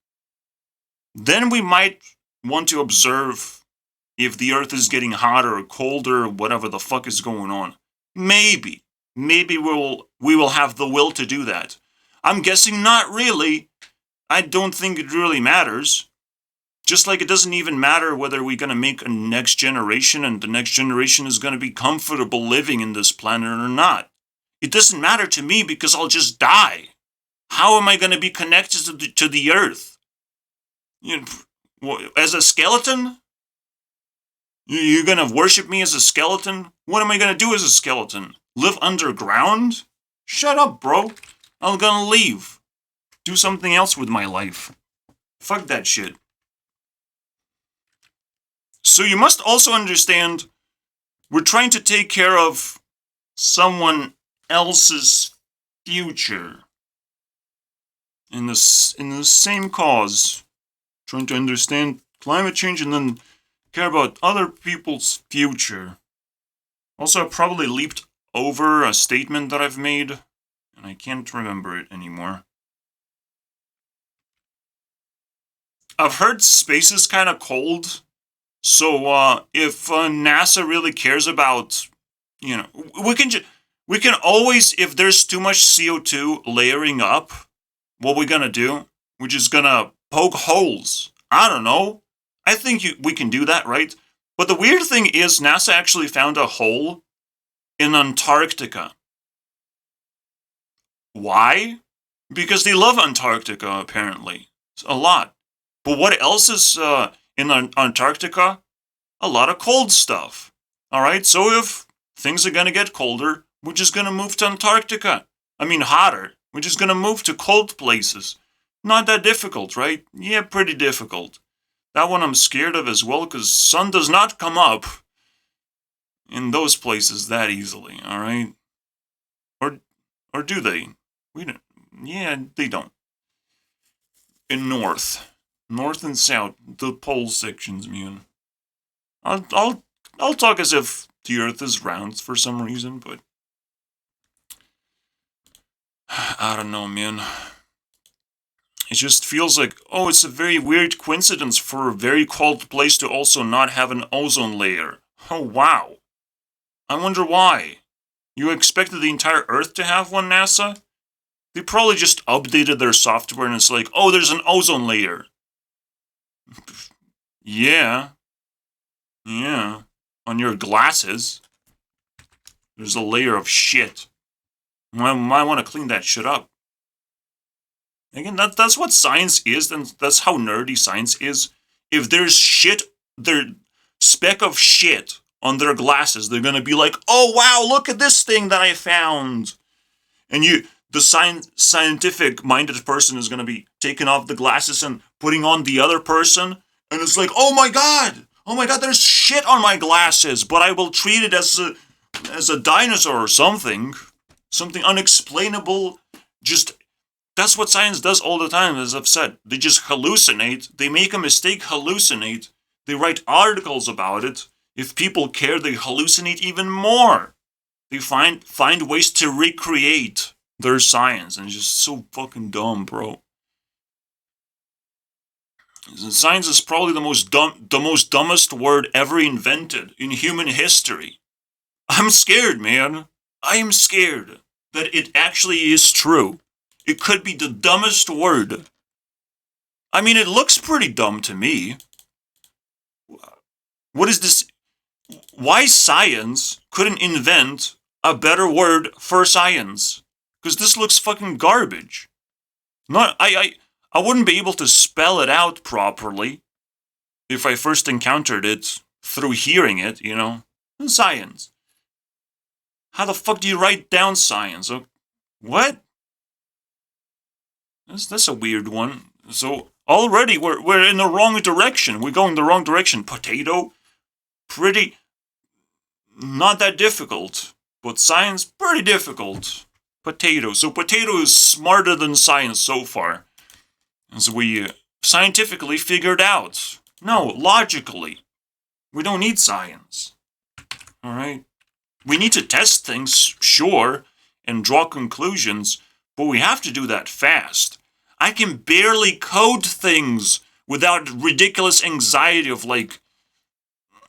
then we might want to observe if the earth is getting hotter or colder or whatever the fuck is going on. Maybe we will have the will to do that. I'm guessing not really. I don't think it really matters. Just like it doesn't even matter whether we're going to make a next generation and the next generation is going to be comfortable living in this planet or not. It doesn't matter to me because I'll just die. How am I going to be connected to the earth? You know, as a skeleton? You're going to worship me as a skeleton? What am I going to do as a skeleton? Live underground? Shut up, bro. I'm going to leave. Do something else with my life. Fuck that shit. So you must also understand, we're trying to take care of someone else's future. In the same cause. Trying to understand climate change and then care about other people's future. Also, I probably leaped over a statement that I've made, and I can't remember it anymore. I've heard space is kind of cold, so if NASA really cares about, we can always, if there's too much CO2 layering up, what we're gonna do? We're just gonna poke holes. I don't know. I think we can do that, right? But the weird thing is NASA actually found a hole in Antarctica. Why? Because they love Antarctica, apparently. A lot. But what else is in Antarctica? A lot of cold stuff. Alright, so if things are gonna get colder, we're just gonna move to Antarctica. I mean hotter. We're just gonna move to cold places. Not that difficult, right? Yeah, pretty difficult. That one I'm scared of as well, because sun does not come up in those places that easily, alright? Or do they? Yeah, they don't. In North and South, the pole sections, man. I'll talk as if the Earth is round for some reason, but I don't know, man. It just feels like, oh, it's a very weird coincidence for a very cold place to also not have an ozone layer. Oh, wow. I wonder why. You expected the entire Earth to have one, NASA? They probably just updated their software and it's like, oh, there's an ozone layer. Yeah. Yeah. On your glasses, there's a layer of shit. I might want to clean that shit up. Again, that's what science is, and that's how nerdy science is. If there's shit, their speck of shit on their glasses, they're gonna be like, "Oh wow, look at this thing that I found," and the scientific-minded person is gonna be taking off the glasses and putting on the other person, and it's like, oh my god, there's shit on my glasses, but I will treat it as a dinosaur or something unexplainable. Just that's what science does all the time, as I've said. They just hallucinate. They make a mistake, hallucinate. They write articles about it. If people care, they hallucinate even more. They find ways to recreate their science, and it's just so fucking dumb, bro. Science is probably the most dumbest word ever invented in human history. I'm scared, man. I am scared that it actually is true. It could be the dumbest word. I mean, it looks pretty dumb to me. What is this? Why science couldn't invent a better word for science? Because this looks fucking garbage. Not, I wouldn't be able to spell it out properly if I first encountered it through hearing it, you know? Science. How the fuck do you write down science? What? That's a weird one. So already we're in the wrong direction. We're going the wrong direction. Potato, pretty not that difficult, but science pretty difficult. Potato. So potato is smarter than science so far, as we scientifically figured out. No, logically, we don't need science. All right, we need to test things, sure, and draw conclusions. But we have to do that fast. I can barely code things without ridiculous anxiety of like,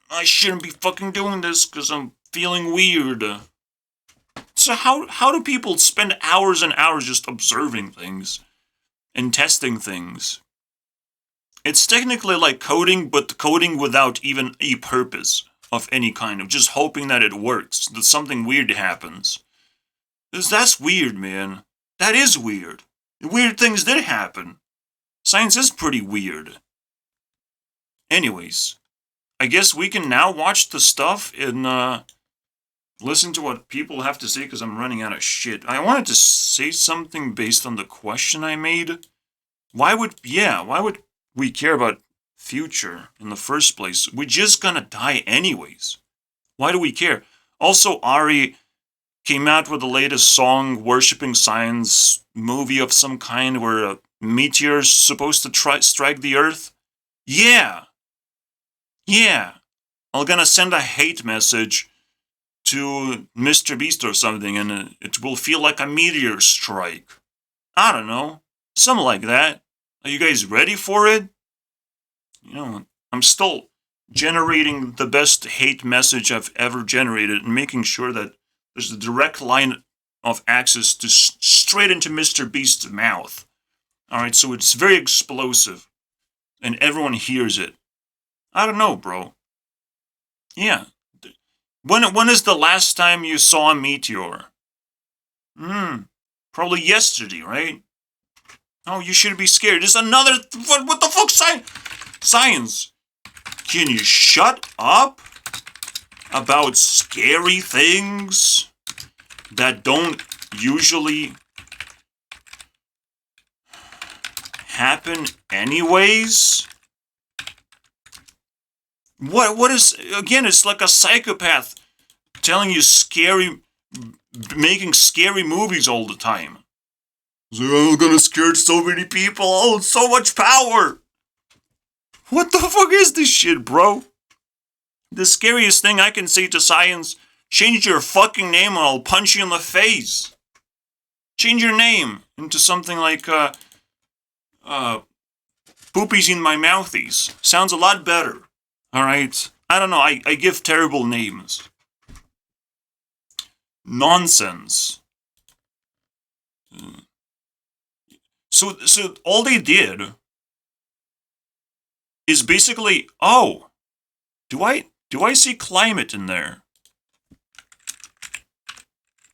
I shouldn't be fucking doing this because I'm feeling weird. So how do people spend hours and hours just observing things and testing things? It's technically like coding, but coding without even a purpose of any kind, of just hoping that it works, that something weird happens. Because that's weird, man. That is weird. Weird things did happen. Science is pretty weird. Anyways, I guess we can now watch the stuff and listen to what people have to say because I'm running out of shit. I wanted to say something based on the question I made. Why would we care about future in the first place? We're just gonna die anyways. Why do we care? Also, Ari came out with the latest song, Worshipping Science, movie of some kind where a meteor's supposed to strike the Earth. Yeah. I'm gonna send a hate message to Mr. Beast or something, and it will feel like a meteor strike. I don't know. Something like that. Are you guys ready for it? You know, I'm still generating the best hate message I've ever generated and making sure that there's a direct line of access to straight into Mr. Beast's mouth. Alright, so it's very explosive. And everyone hears it. I don't know, bro. Yeah. When is the last time you saw a meteor? Probably yesterday, right? Oh, you shouldn't be scared. There's another... What the fuck? Science! Can you shut up about scary things that don't usually happen anyways? What is... Again, it's like a psychopath telling you making scary movies all the time. So I'm gonna scare so many people. Oh, so much power. What the fuck is this shit, bro? The scariest thing I can say to science, change your fucking name or I'll punch you in the face. Change your name into something like, poopies in my mouthies. Sounds a lot better. Alright? I don't know, I give terrible names. Nonsense. So all they did is basically, oh, do I see climate in there?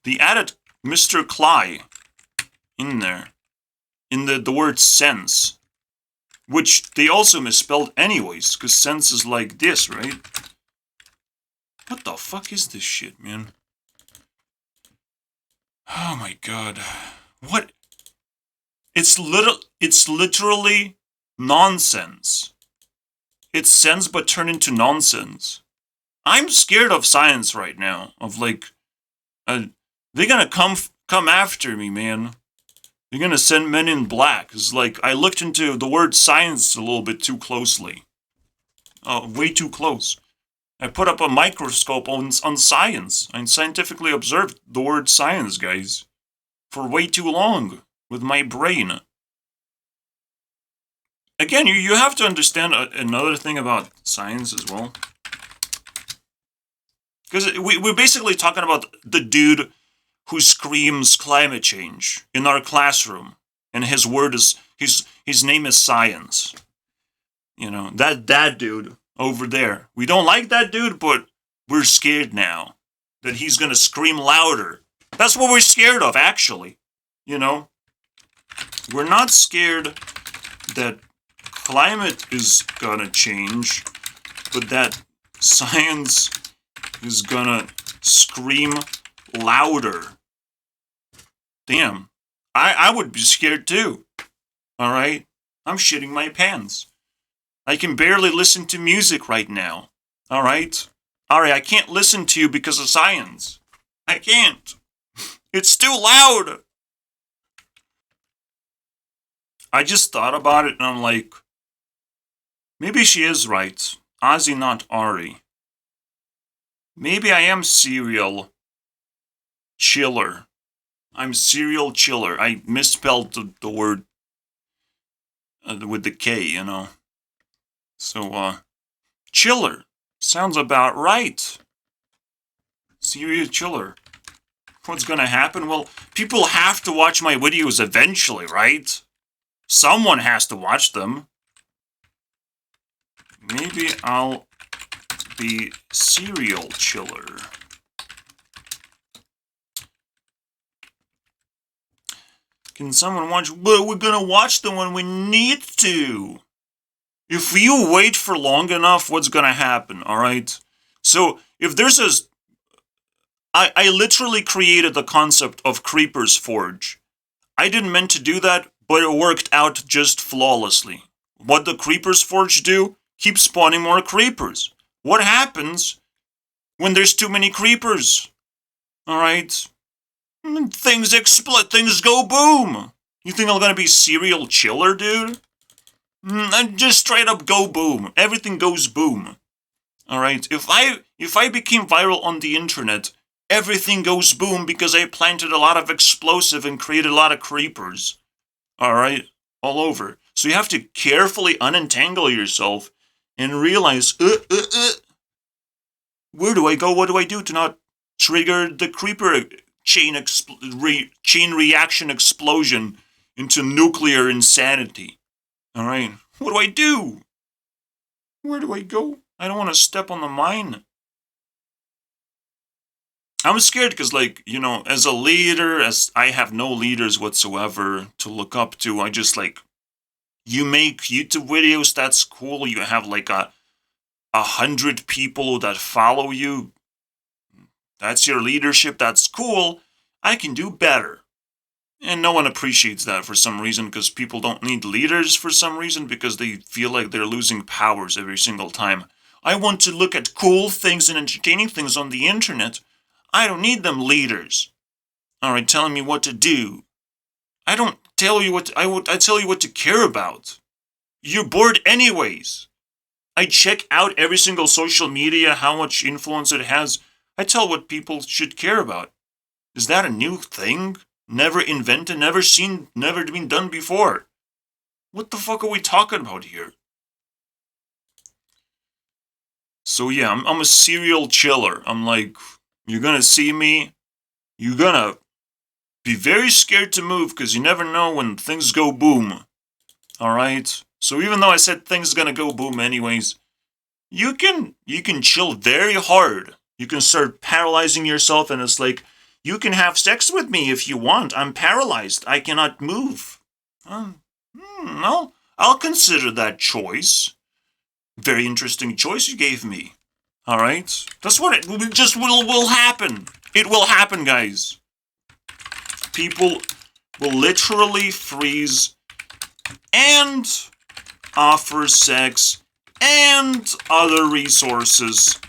They added Mr. Cly in there. In the word sense. Which they also misspelled anyways, because sense is like this, right? What the fuck is this shit, man? Oh my god. What? It's literally nonsense. It's sense but turned into nonsense. I'm scared of science right now. Of like, they're gonna come after me, man. They're gonna send men in black. It's like, I looked into the word science a little bit too closely. Way too close. I put up a microscope on science. I scientifically observed the word science, guys. For way too long. With my brain. Again, you have to understand another thing about science as well. Because we're basically talking about the dude who screams climate change in our classroom. And his word is, his name is science. You know, that dude over there. We don't like that dude, but we're scared now that he's gonna scream louder. That's what we're scared of, actually. You know? We're not scared that climate is gonna change, but that science is gonna scream louder. Damn. I would be scared too. Alright? I'm shitting my pants. I can barely listen to music right now. Alright? Alright, I can't listen to you because of science. I can't. It's too loud. I just thought about it and I'm like, maybe she is right. Ozzy, not Ari. Maybe I am serial chiller. I'm serial chiller. I misspelled the word with the K, you know. So, chiller. Sounds about right. Serial chiller. What's gonna happen? Well, people have to watch my videos eventually, right? Someone has to watch them. Maybe I'll be serial chiller. Can someone watch? Well, we're gonna watch them when we need to. If you wait for long enough, what's gonna happen, alright? So, if there's a... I literally created the concept of Creeper's Forge. I didn't mean to do that, but it worked out just flawlessly. What the Creeper's Forge do? Keep spawning more creepers. What happens when there's too many creepers? Alright? Things explode, things go boom. You think I'm gonna be serial chiller, dude? I just straight up go boom. Everything goes boom. Alright? If I became viral on the internet, everything goes boom because I planted a lot of explosive and created a lot of creepers. Alright? All over. So you have to carefully unentangle yourself and realize, where do I go? What do I do to not trigger the creeper chain reaction explosion into nuclear insanity? Alright? What do I do? Where do I go? I don't want to step on the mine. I'm scared because, like, you know, as a leader, as I have no leaders whatsoever to look up to, I just, like, you make YouTube videos, that's cool. You have, like, 100 people that follow you. That's your leadership, that's cool. I can do better. And no one appreciates that for some reason, because people don't need leaders for some reason, because they feel like they're losing powers every single time. I want to look at cool things and entertaining things on the internet. I don't need them leaders. Alright, telling me what to do. I don't tell you what I tell you what to care about. You're bored anyways. I check out every single social media, how much influence it has. I tell what people should care about. Is that a new thing? Never invented, never seen, never been done before. What the fuck are we talking about here? So yeah, I'm a serial chiller. I'm like, you're gonna see me, you're gonna be very scared to move because you never know when things go boom. Alright? So even though I said things gonna go boom anyways, you can chill very hard. You can start paralyzing yourself and it's like, you can have sex with me if you want. I'm paralyzed. I cannot move. I'll consider that choice. Very interesting choice you gave me. Alright? That's what it just will happen. It will happen, guys. People will literally freeze and offer sex and other resources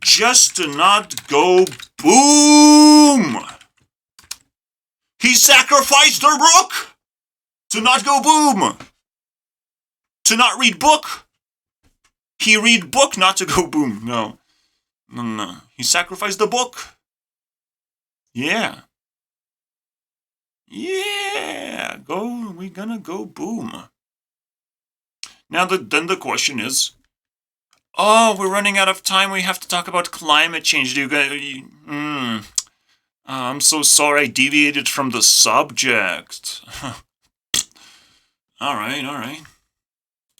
just to not go boom. He sacrificed their book to not go boom. To not read book. He read book not to go boom. No. He sacrificed the book. Yeah. Yeah. We gonna go boom. Now then the question is, oh, we're running out of time. We have to talk about climate change. Do you guys? I'm so sorry I deviated from the subject. All right.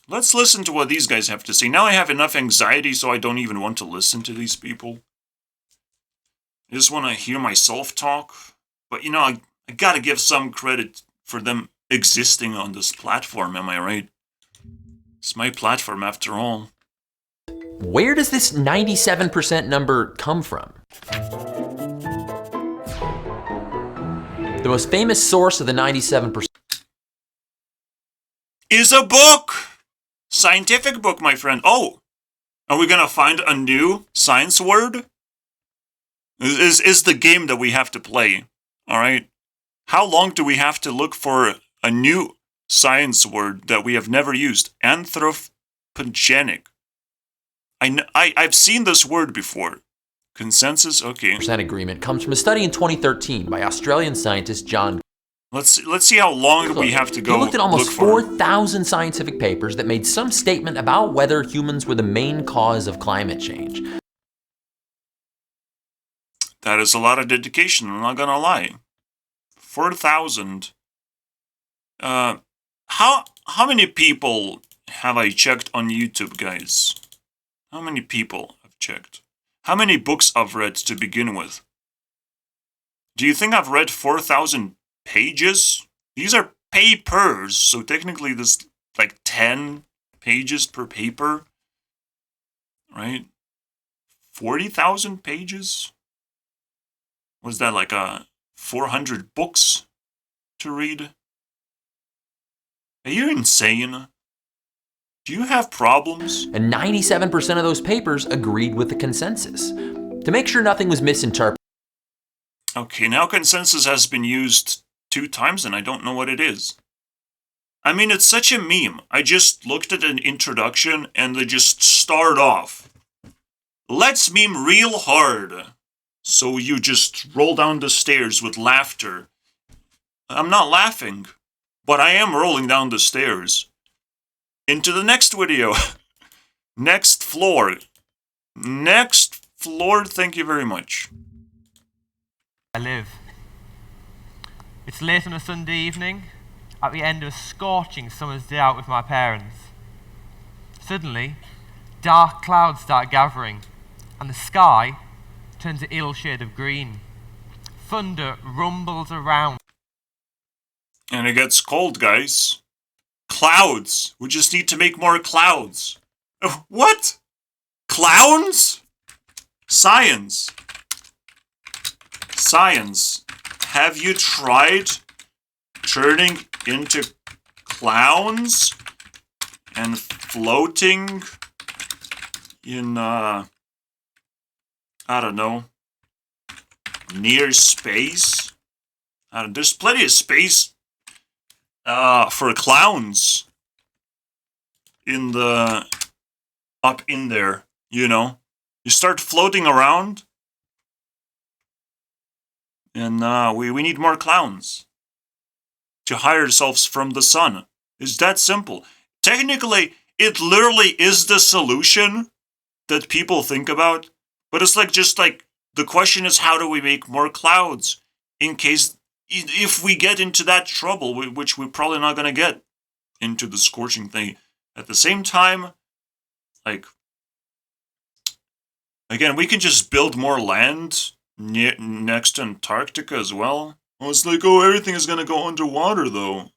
Let's listen to what these guys have to say. Now I have enough anxiety so I don't even want to listen to these people. I just want to hear myself talk. But you know, I gotta give some credit for them existing on this platform, am I right? It's my platform after all. Where does this 97% number come from? The most famous source of the 97% is a book! Scientific book, my friend. Oh, are we gonna find a new science word? Is the game that we have to play, alright? How long do we have to look for a new science word that we have never used? Anthropogenic. I've seen this word before. Consensus? Okay. agreement comes from a study in 2013 by Australian scientist John. Let's see how long we have to go. He looked at almost 4,000 scientific papers that made some statement about whether humans were the main cause of climate change. That is a lot of dedication, I'm not gonna lie. 4,000. How many people have I checked on YouTube, guys? How many people have checked? How many books I've read to begin with? Do you think I've read 4,000 pages? These are papers, so technically there's like 10 pages per paper, right? 40,000 pages? Was that like 400 books to read? Are you insane? Do you have problems? And 97% of those papers agreed with the consensus. To make sure nothing was misinterpreted. Okay, now consensus has been used 2 times and I don't know what it is. I mean, it's such a meme. I just looked at an introduction and they just start off. Let's meme real hard. So you just roll down the stairs with laughter. I'm not laughing, but I am rolling down the stairs. Into the next video. Next floor. Next floor, thank you very much. I live. It's late on a Sunday evening, at the end of a scorching summer's day out with my parents. Suddenly, dark clouds start gathering, and the sky turns an ill shade of green. Thunder rumbles around. And it gets cold, guys. Clouds. We just need to make more clouds. What? Clowns? Science. Science. Have you tried turning into clowns and floating in, I don't know, near space? There's plenty of space. for clowns up in there, you know. You start floating around, and we need more clowns to hide ourselves from the sun. It's that simple. Technically, it literally is the solution that people think about, but it's just like the question is, how do we make more clouds in case if we get into that trouble, which we're probably not going to get into the scorching thing. At the same time, again, we can just build more land next to Antarctica as well. Well, it's everything is going to go underwater, though,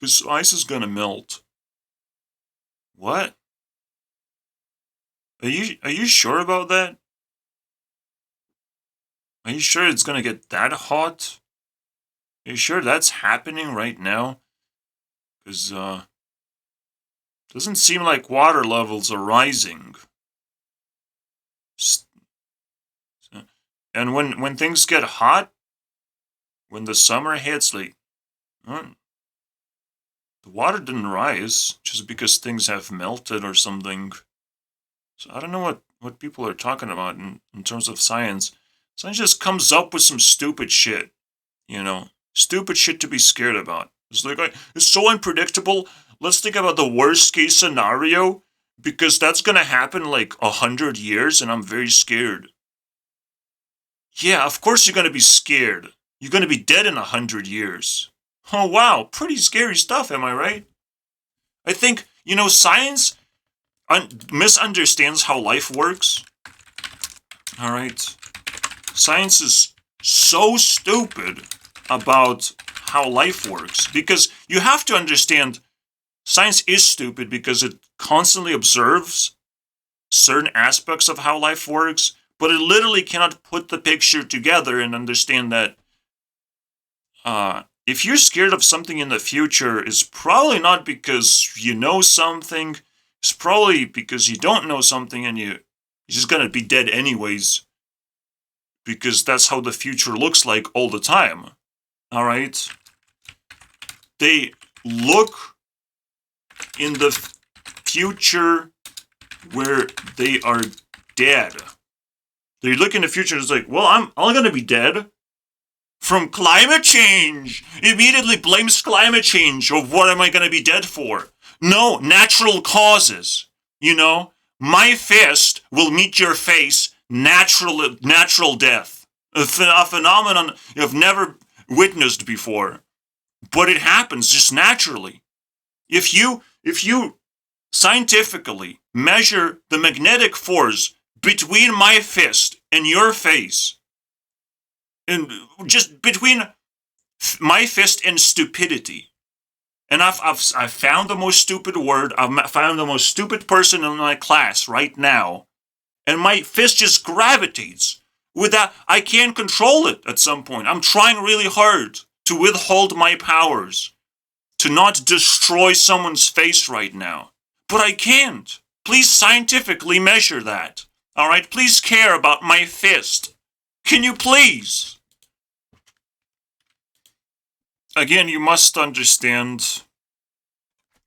because ice is going to melt. What? Are you sure about that? Are you sure it's going to get that hot? Are you sure that's happening right now? Because, doesn't seem like water levels are rising. And when things get hot, when the summer hits, the water didn't rise just because things have melted or something. So I don't know what people are talking about in terms of science. Science just comes up with some stupid shit, you know? Stupid shit to be scared about. It's it's so unpredictable. Let's think about the worst case scenario, because that's gonna happen 100 years, and I'm very scared. Yeah, of course you're gonna be scared. You're gonna be dead in 100 years. Oh wow, pretty scary stuff, am I right? I think, science misunderstands how life works. Alright. Science is so stupid about how life works, because you have to understand science is stupid because it constantly observes certain aspects of how life works, but it literally cannot put the picture together and understand that if you're scared of something in the future, it's probably not because you know something. It's probably because you don't know something and you're just gonna be dead anyways, because that's how the future looks like all the time. Alright? They look in the future where they are dead. They look in the future, it's well, I'm gonna be dead from climate change. Immediately blames climate change of what am I gonna be dead for. No, natural causes. My fist will meet your face, natural death. A phenomenon you've never witnessed before. But it happens just naturally. If you scientifically measure the magnetic force between my fist and your face, and just between my fist and stupidity, and I've found the most stupid word, I've found the most stupid person in my class right now, and my fist just gravitates. Without, I can't control it at some point. I'm trying really hard to withhold my powers, to not destroy someone's face right now. But I can't. Please scientifically measure that. Alright? Please care about my fist. Can you please? Again, you must understand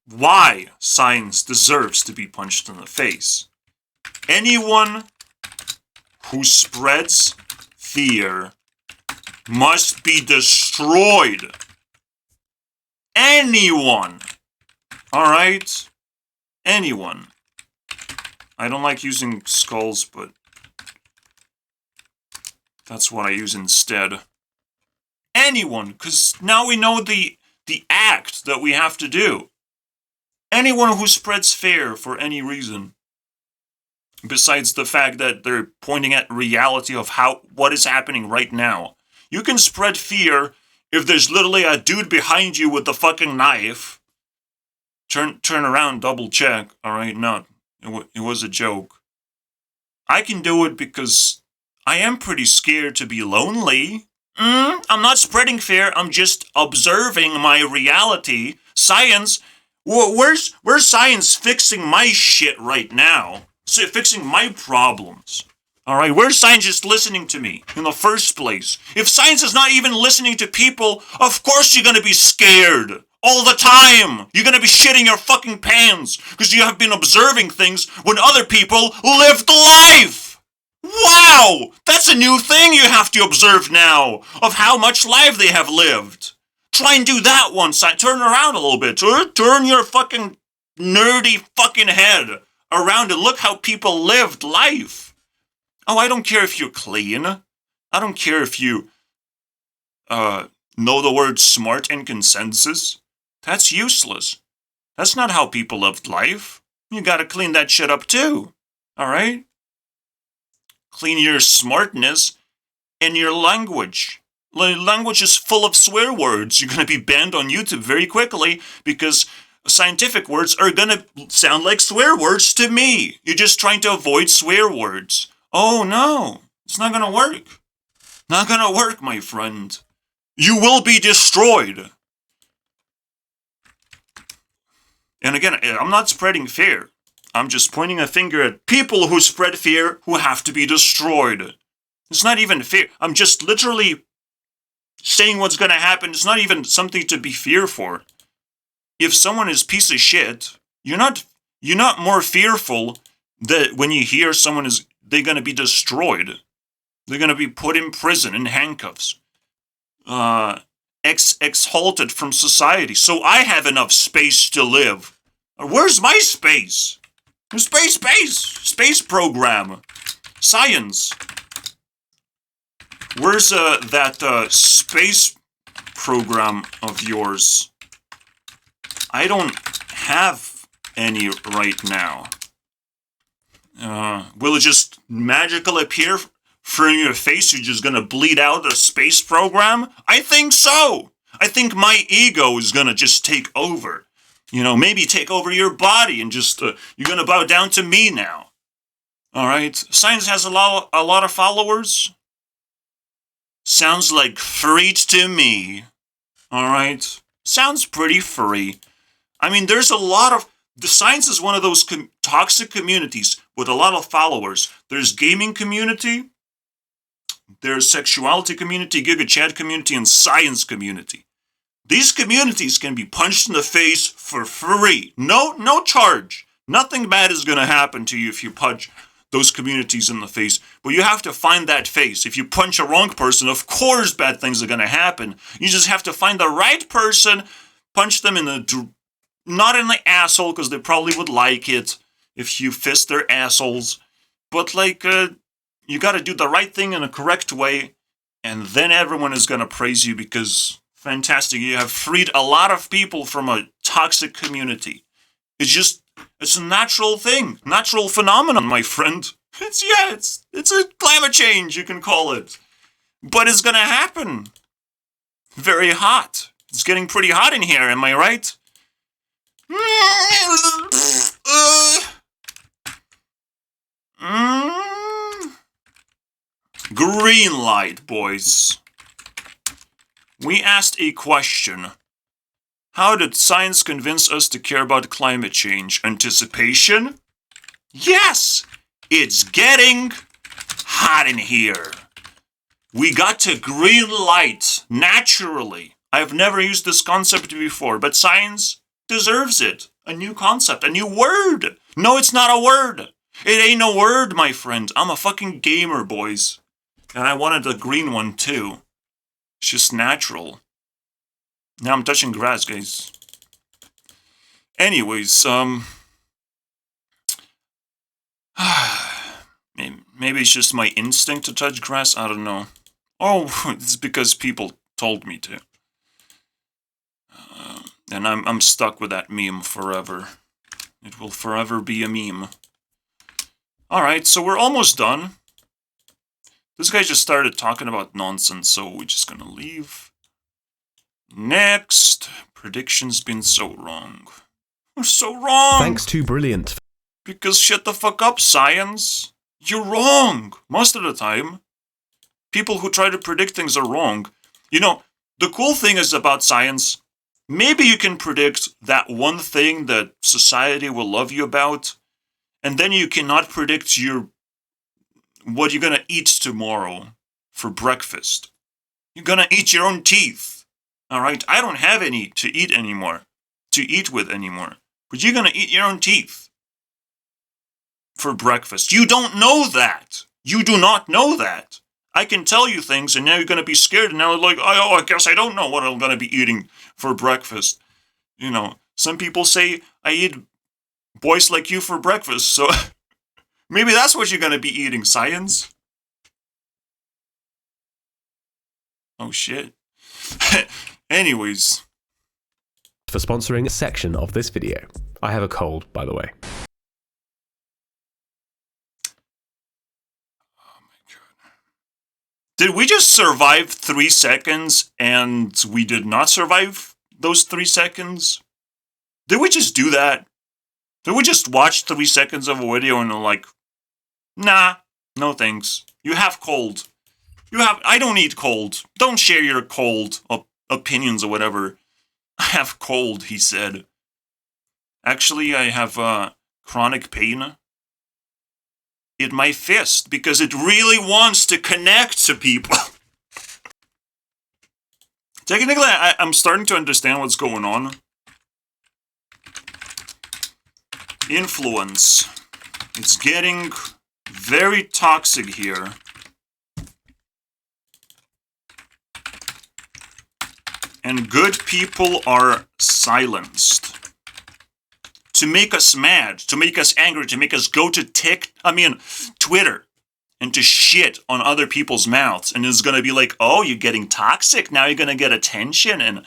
why science deserves to be punched in the face. Anyone who spreads fear must be destroyed. Anyone. Alright? Anyone. I don't like using skulls, but that's what I use instead. Anyone, because now we know the act that we have to do. Anyone who spreads fear for any reason. Besides the fact that they're pointing at reality of what is happening right now. You can spread fear if there's literally a dude behind you with a fucking knife. Turn around, double check. Alright, no, it was a joke. I can do it because I am pretty scared to be lonely. I'm not spreading fear, I'm just observing my reality. Science, where's science fixing my shit right now? Fixing my problems. Alright, where's science just listening to me in the first place? If science is not even listening to people, of course you're gonna be scared All the time! You're gonna be shitting your fucking pants because you have been observing things when other people lived life! Wow! That's a new thing you have to observe now, of how much life they have lived. Try and do that one side. Turn around a little bit. Turn your fucking nerdy fucking head around and look how people lived life. Oh, I don't care if you're clean. I don't care if you, know the word smart and consensus. That's useless. That's not how people lived life. You gotta clean that shit up too. Alright? Clean your smartness and your language. Language is full of swear words. You're gonna be banned on YouTube very quickly because scientific words are gonna sound like swear words to me. You're just trying to avoid swear words. Oh no, it's not gonna work. Not gonna work, my friend. You will be destroyed. And again, I'm not spreading fear. I'm just pointing a finger at people who spread fear who have to be destroyed. It's not even fear. I'm just literally saying what's gonna happen. It's not even something to be feared for. If someone is piece of shit, you're not more fearful that when you hear they're gonna be destroyed. They're gonna be put in prison in handcuffs. Exalted from society, so I have enough space to live. Where's my space? Space program. Science. Where's that space program of yours? I don't have any right now. Will it just magically appear from your face? You're just gonna bleed out a space program? I think so. I think my ego is gonna just take over. Maybe take over your body and just, you're gonna bow down to me now. Alright? Science has a lot of followers. Sounds like free to me. Alright? Sounds pretty free. I mean, there's a lot of... The science is one of those toxic communities with a lot of followers. There's gaming community, there's sexuality community, Giga Chat community, and science community. These communities can be punched in the face for free. No charge. Nothing bad is going to happen to you if you punch those communities in the face. But you have to find that face. If you punch a wrong person, of course bad things are going to happen. You just have to find the right person, punch them in not in the asshole, because they probably would like it if you fist their assholes. But you got to do the right thing in a correct way, and then everyone is going to praise you because fantastic, you have freed a lot of people from a toxic community. It's a natural thing, natural phenomenon, my friend. It's a climate change, you can call it. But it's going to happen. Very hot. It's getting pretty hot in here, am I right? Green light, boys. We asked a question. How did science convince us to care about climate change? Anticipation? Yes! It's getting hot in here. We got to green light naturally. I've never used this concept before, but science deserves it. A new concept, a new word. No, it's not a word. It ain't a word, my friend. I'm a fucking gamer, boys. And I wanted a green one, too. It's just natural. Now I'm touching grass, guys. Anyways, maybe it's just my instinct to touch grass, I don't know. Oh, it's because people told me to. And I'm stuck with that meme forever. It will forever be a meme. Alright, so we're almost done. This guy just started talking about nonsense, so we're just gonna leave. Next. Prediction's been so wrong. We're so wrong! Thanks to Brilliant. Because shut the fuck up, science. You're wrong! Most of the time. People who try to predict things are wrong. The cool thing is about science, maybe you can predict that one thing that society will love you about, and then you cannot predict what you're gonna eat tomorrow for breakfast. You're gonna eat your own teeth. All right, I don't have any to eat anymore, to eat with anymore. But you're gonna eat your own teeth for breakfast. You don't know that. You do not know that. I can tell you things, and now you're gonna be scared, and now like, oh, I guess I don't know what I'm gonna be eating for breakfast. You know, some people say I eat boys like you for breakfast, so maybe that's what you're gonna be eating, science. Oh shit. Anyways. For sponsoring a section of this video. I have a cold, by the way. Oh my god. Did we just survive 3 seconds and we did not survive those 3 seconds? Did we just do that? Did we just watch 3 seconds of a video and like, nah, no thanks. You have cold. I don't need cold. Don't share your cold opinions or whatever. I have cold, he said. Actually, I have chronic pain in my fist because it really wants to connect to people. Technically, I'm starting to understand what's going on. Influence. It's getting very toxic here. And good people are silenced. To make us mad, to make us angry, to make us go to Twitter, and to shit on other people's mouths. And it's gonna be like, oh, you're getting toxic, now you're gonna get attention, and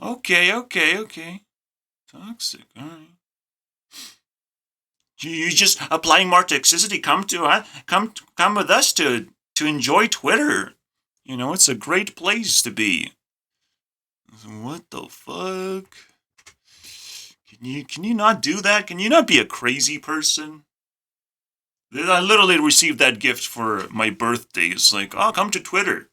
okay. Toxic, alright. You just applying more toxicity, come with us to enjoy Twitter. You know, it's a great place to be. What the fuck? Can you not do that? Can you not be a crazy person? I literally received that gift for my birthday. It's like, oh, come to Twitter.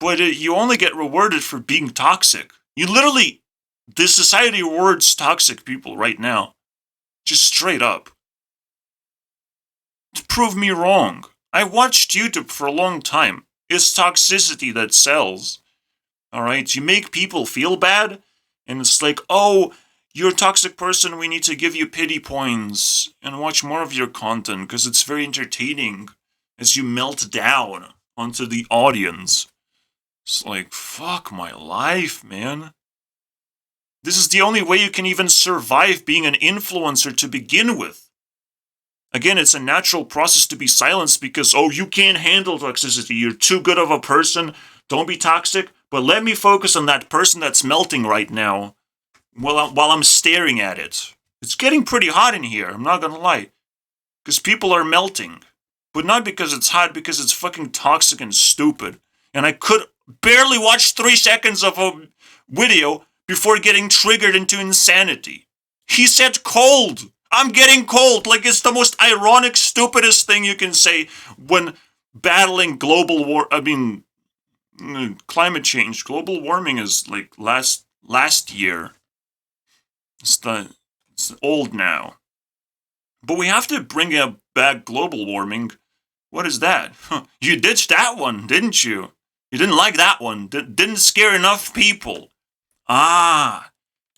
But you only get rewarded for being toxic. This society rewards toxic people right now. Just straight up. To prove me wrong. I watched YouTube for a long time. It's toxicity that sells. Alright, you make people feel bad, and it's like, oh, you're a toxic person, we need to give you pity points, and watch more of your content, because it's very entertaining as you melt down onto the audience. It's like, fuck my life, man. This is the only way you can even survive being an influencer to begin with. Again, it's a natural process to be silenced because, oh, you can't handle toxicity. You're too good of a person. Don't be toxic. But let me focus on that person that's melting right now while I'm staring at it. It's getting pretty hot in here, I'm not gonna lie. Because people are melting. But not because it's hot, because it's fucking toxic and stupid. And I could barely watch 3 seconds of a video before getting triggered into insanity. He said cold. I'm getting cold. Like, it's the most ironic, stupidest thing you can say when battling climate change. Global warming is like last year. It's old now. But we have to bring back global warming. What is that? You ditched that one, didn't you? You didn't like that one. Didn't scare enough people.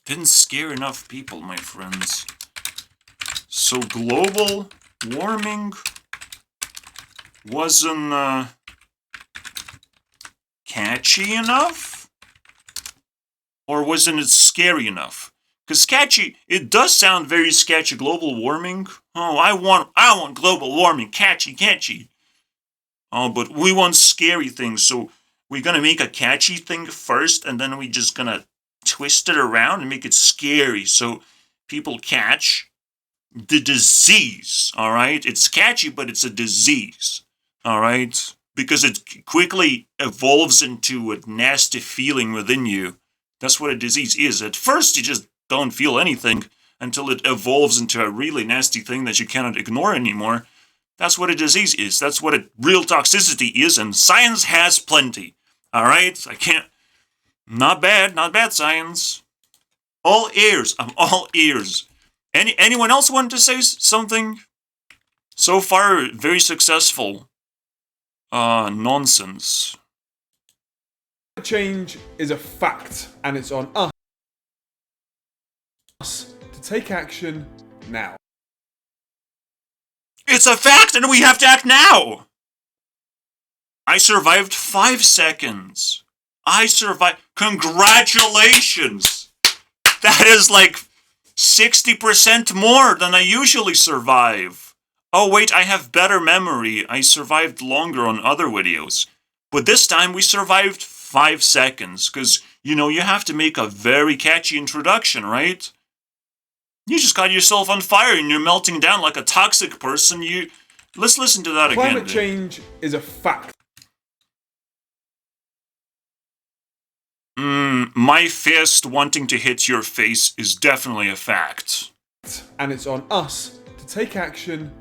Didn't scare enough people, my friends. So global warming wasn't catchy enough? Or wasn't it scary enough? Because catchy, it does sound very sketchy. Global warming? Oh, I want global warming. Catchy. Oh, but we want scary things, so we're gonna make a catchy thing first, and then we just gonna twist it around and make it scary, so people catch the disease, alright? It's catchy, but it's a disease, alright? Because it quickly evolves into a nasty feeling within you. That's what a disease is. At first, you just don't feel anything until it evolves into a really nasty thing that you cannot ignore anymore. That's what a disease is. That's what a real toxicity is, and science has plenty. Alright? Not bad, science. All ears. I'm all ears. Anyone else want to say something? So far, very successful. nonsense. Change is a fact, and it's on us to take action now. It's a fact and we have to act now! I survived 5 seconds. I survived. Congratulations! That is like 60% more than I usually survive. Oh wait, I have better memory. I survived longer on other videos. But this time we survived 5 seconds, because, you know, you have to make a very catchy introduction, right? You just got yourself on fire and you're melting down like a toxic person. Let's listen to that again. Climate change is a fact. My fist wanting to hit your face is definitely a fact. And it's on us to take action.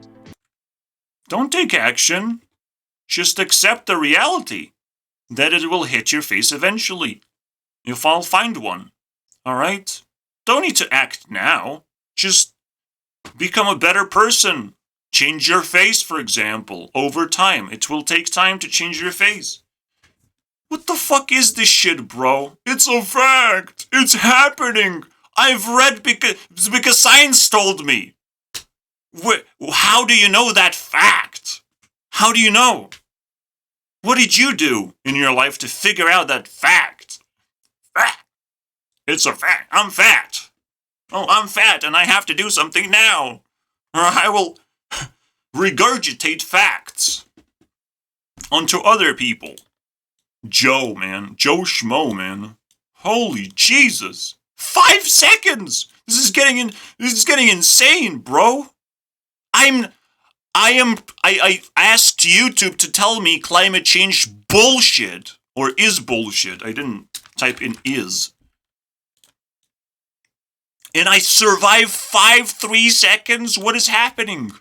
Don't take action. Just accept the reality that it will hit your face eventually. If I'll find one. Alright? Don't need to act now. Just become a better person. Change your face, for example. Over time. It will take time to change your face. What the fuck is this shit, bro? It's a fact. It's happening. I've read because science told me. How do you know that fact? How do you know? What did you do in your life to figure out that fact? Fact. It's a fact. I'm fat. Oh, I'm fat and I have to do something now. Or I will regurgitate facts onto other people. Joe, man. Joe Schmo, man. Holy Jesus. 5 seconds! This is getting insane, bro. I asked YouTube to tell me climate change bullshit. Or is bullshit. I didn't type in is. And I survived 3 seconds? What is happening?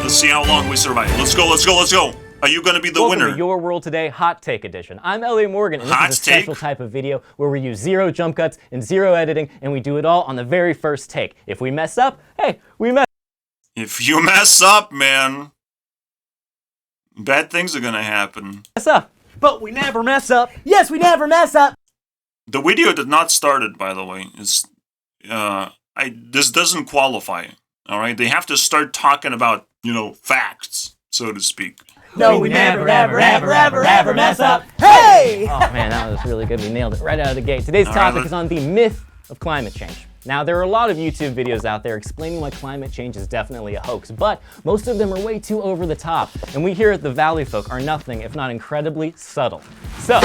Let's see how long we survive. Let's go. Are you going to be the Welcome winner? to Your World Today Hot Take Edition. I'm Elliot Morgan, and Hot this is a take? special type of video where we use 0 jump cuts and 0 editing, and we do it all on the very first take. If we mess up, hey, we mess If you mess up, man, bad things are going to happen. up. But we never mess up. Yes, we never mess up. The video did not start it, by the way. It's this doesn't qualify. All right, they have to start talking about, you know, facts, so to speak. No, we never mess up. Hey! Oh man, that was really good. We nailed it right out of the gate. Today's topic is on the myth of climate change. Now, there are a lot of YouTube videos out there explaining why climate change is definitely a hoax, but most of them are way too over the top, and we here at the Valley Folk are nothing if not incredibly subtle. So,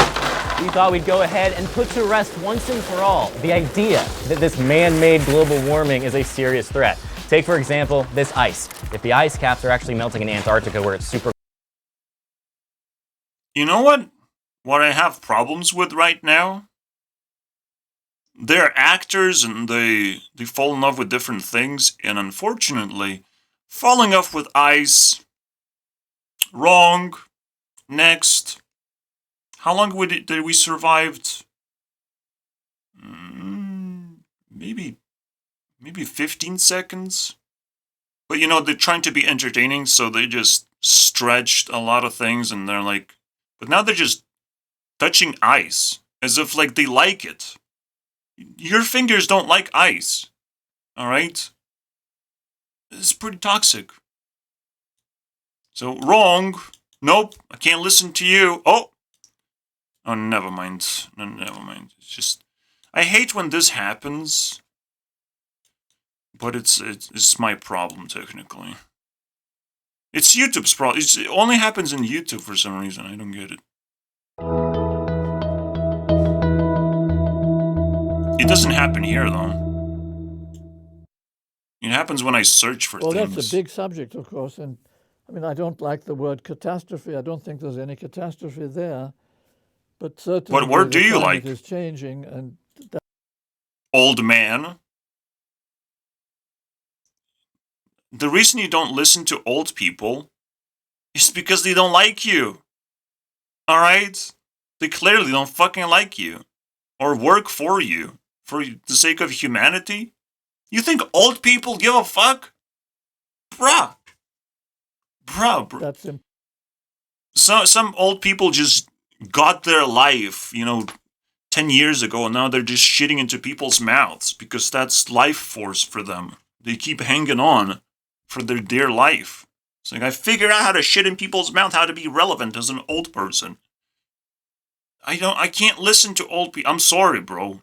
we thought we'd go ahead and put to rest once and for all the idea that this man-made global warming is a serious threat. Take, for example, this ice. If the ice caps are actually melting in Antarctica where it's super... You know what? What I have problems with right now? They're actors and they fall in love with different things, and unfortunately, falling in love with ice. Wrong. Next. How long did we survived? Maybe 15 seconds. But you know, they're trying to be entertaining, so they just stretched a lot of things, and they're like, but now they're just touching ice as if like they like it. Your fingers don't like ice. All right? It's pretty toxic. So, wrong. Nope, I can't listen to you. Oh, never mind. No, never mind. It's just, I hate when this happens. But it's my problem, technically. It's YouTube's problem. It only happens in YouTube for some reason. I don't get it. It doesn't happen here, though. It happens when I search for things. Well, that's a big subject, of course. And I mean, I don't like the word catastrophe. I don't think there's any catastrophe there. But certainly What word do you like? It is changing. And Old man. The reason you don't listen to old people is because they don't like you. Alright? They clearly don't fucking like you. Or work for you. For the sake of humanity? You think old people give a fuck? Bruh. Bruh, That's some old people just got their life, 10 years ago, and now they're just shitting into people's mouths because that's life force for them. They keep hanging on for their dear life. It's like, I figured out how to shit in people's mouth, how to be relevant as an old person. I can't listen to old people. I'm sorry, bro.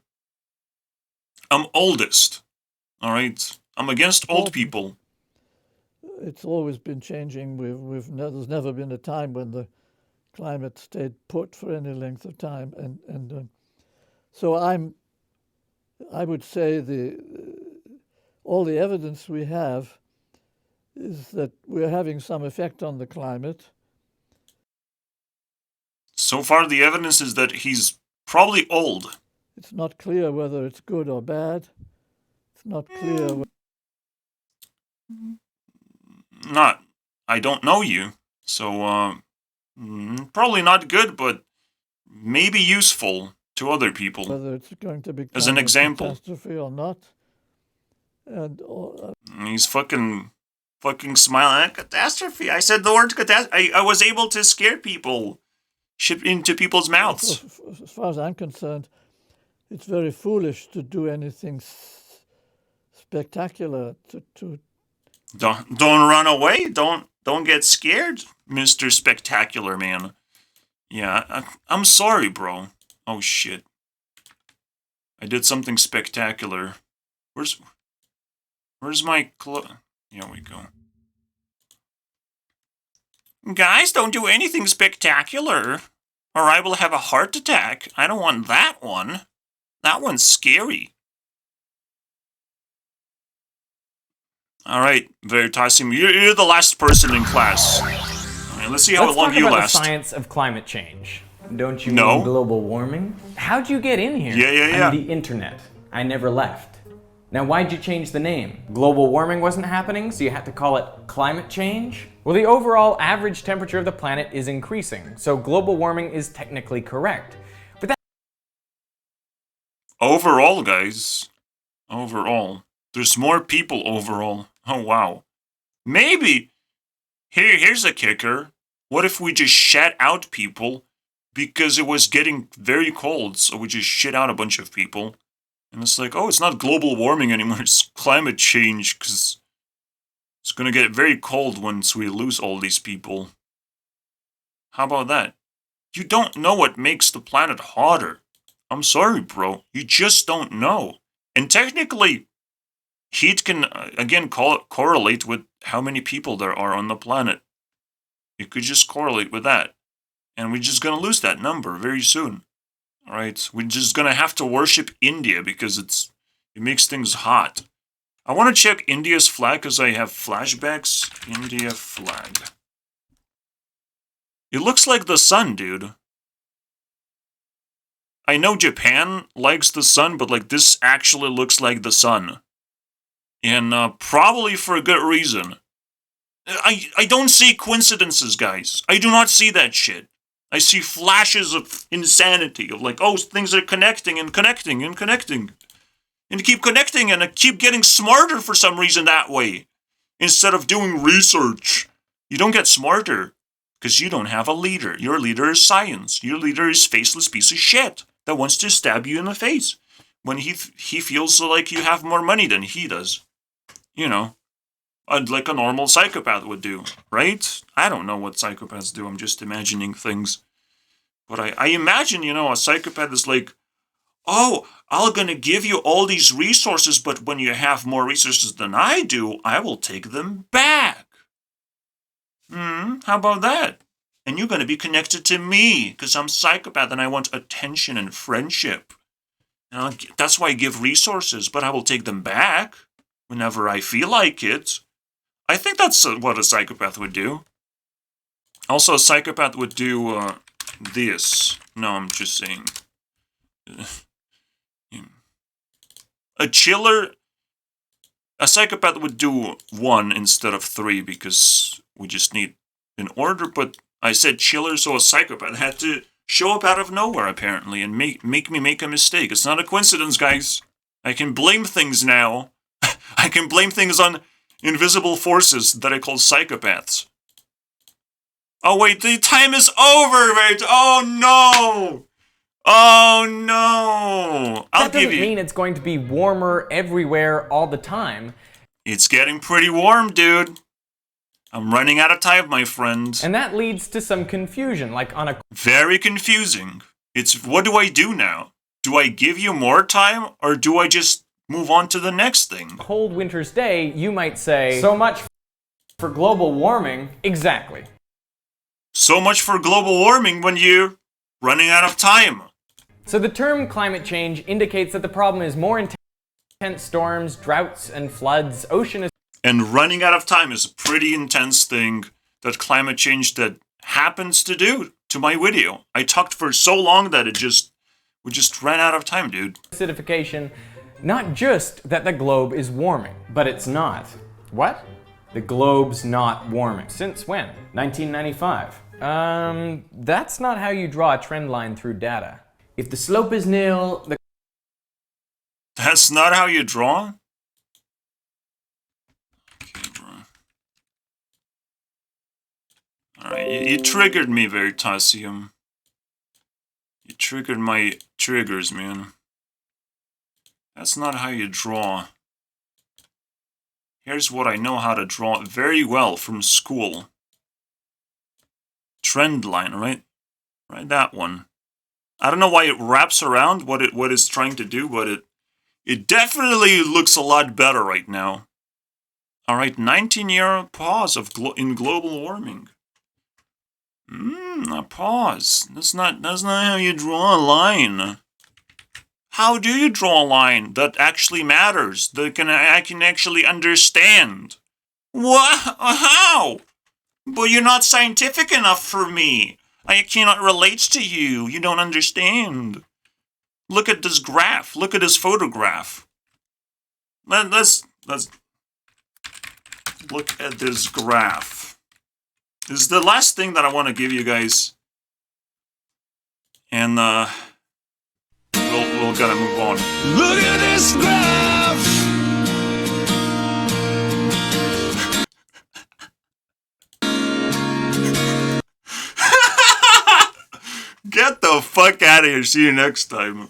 I'm oldest. All right? I'm against old people. It's always been changing. There's never been a time when the climate stayed put for any length of time, and so I would say all the evidence we have is that we're having some effect on the climate. So far, the evidence is that he's probably old. It's not clear whether it's good or bad. It's not clear. I don't know you, so probably not good, but maybe useful to other people. Whether it's going to become as an example, a catastrophe or not. And he's fucking smiling at catastrophe. I said the word catastrophe. I was able to scare people, shit into people's mouths. As far as I'm concerned, it's very foolish to do anything spectacular. Don't run away. Don't get scared, Mr. Spectacular Man. Yeah, I'm sorry, bro. Oh shit. I did something spectacular. Where's my Here we go. Guys, don't do anything spectacular, or I will have a heart attack. I don't want that one. That one's scary. Alright, Veritasium, you're the last person in class. Alright, let's see how long you last. Let's talk about the science of climate change. Don't you No. mean global warming? How'd you get in here? Yeah. I'm the internet. I never left. Now, why'd you change the name? Global warming wasn't happening, so you had to call it climate change? Well, the overall average temperature of the planet is increasing, so global warming is technically correct. But that Overall, guys. Overall. There's more people overall. Oh, wow. Maybe. Here's a kicker. What if we just shut out people because it was getting very cold, so we just shit out a bunch of people? And it's like, oh, it's not global warming anymore, it's climate change, because it's going to get very cold once we lose all these people. How about that? You don't know what makes the planet hotter. I'm sorry, bro. You just don't know. And technically, heat can, again, correlate with how many people there are on the planet. It could just correlate with that. And we're just going to lose that number very soon. Alright, we're just gonna have to worship India because it makes things hot. I want to check India's flag because I have flashbacks. India flag. It looks like the sun, dude. I know Japan likes the sun, but like this actually looks like the sun. And probably for a good reason. I don't see coincidences, guys. I do not see that shit. I see flashes of insanity, of like, oh, things are connecting and connecting and connecting. And keep connecting and I keep getting smarter for some reason that way. Instead of doing research. You don't get smarter because you don't have a leader. Your leader is science. Your leader is faceless piece of shit that wants to stab you in the face when he feels like you have more money than he does. You know. Like a normal psychopath would do, right? I don't know what psychopaths do, I'm just imagining things. But I imagine, a psychopath is like, oh, I'm gonna give you all these resources, but when you have more resources than I do, I will take them back. How about that? And you're gonna be connected to me, because I'm psychopath and I want attention and friendship. That's why I give resources, but I will take them back whenever I feel like it. I think that's what a psychopath would do. Also, a psychopath would do this. No, I'm just saying. A psychopath would do 1 instead of 3 because we just need an order, but I said chiller, so a psychopath had to show up out of nowhere, apparently, and make me make a mistake. It's not a coincidence, guys. I can blame things now. I can blame things on invisible forces that I call psychopaths. Oh wait, the time is over. Wait. Oh no. Oh no. I'll That give doesn't you. mean it's going to be warmer everywhere all the time. It's getting pretty warm, dude. I'm running out of time, my friend. And that leads to some confusion, like on a Very confusing. It's what do I do now? Do I give you more time or do I just move on to the next thing? cold winter's day, you might say, so much for global warming. Exactly. So much for global warming when you're running out of time. So the term climate change indicates that the problem is more intense storms, droughts, and floods, ocean And running out of time is a pretty intense thing that climate change that happens to do to my video. I talked for so long that we just ran out of time, dude. acidification. Not just that the globe is warming, but it's not. What? The globe's not warming. Since when? 1995. That's not how you draw a trend line through data. If the slope is nil, the That's not how you draw? Okay, bro. Alright, you triggered me, Veritasium. You triggered my triggers, man. That's not how you draw. Here's what I know how to draw very well from school. Trend line, right? Right, that one. I don't know why it wraps around what it's trying to do, but it definitely looks a lot better right now. Alright, 19-year pause in global warming. A pause. That's not how you draw a line. How do you draw a line that actually matters, that I can actually understand? What? How? But you're not scientific enough for me. I cannot relate to you. You don't understand. Look at this graph. Look at this photograph. Let's look at this graph. This is the last thing that I want to give you guys. And we'll gotta move on. Look at this graph. Get the fuck out of here. See you next time.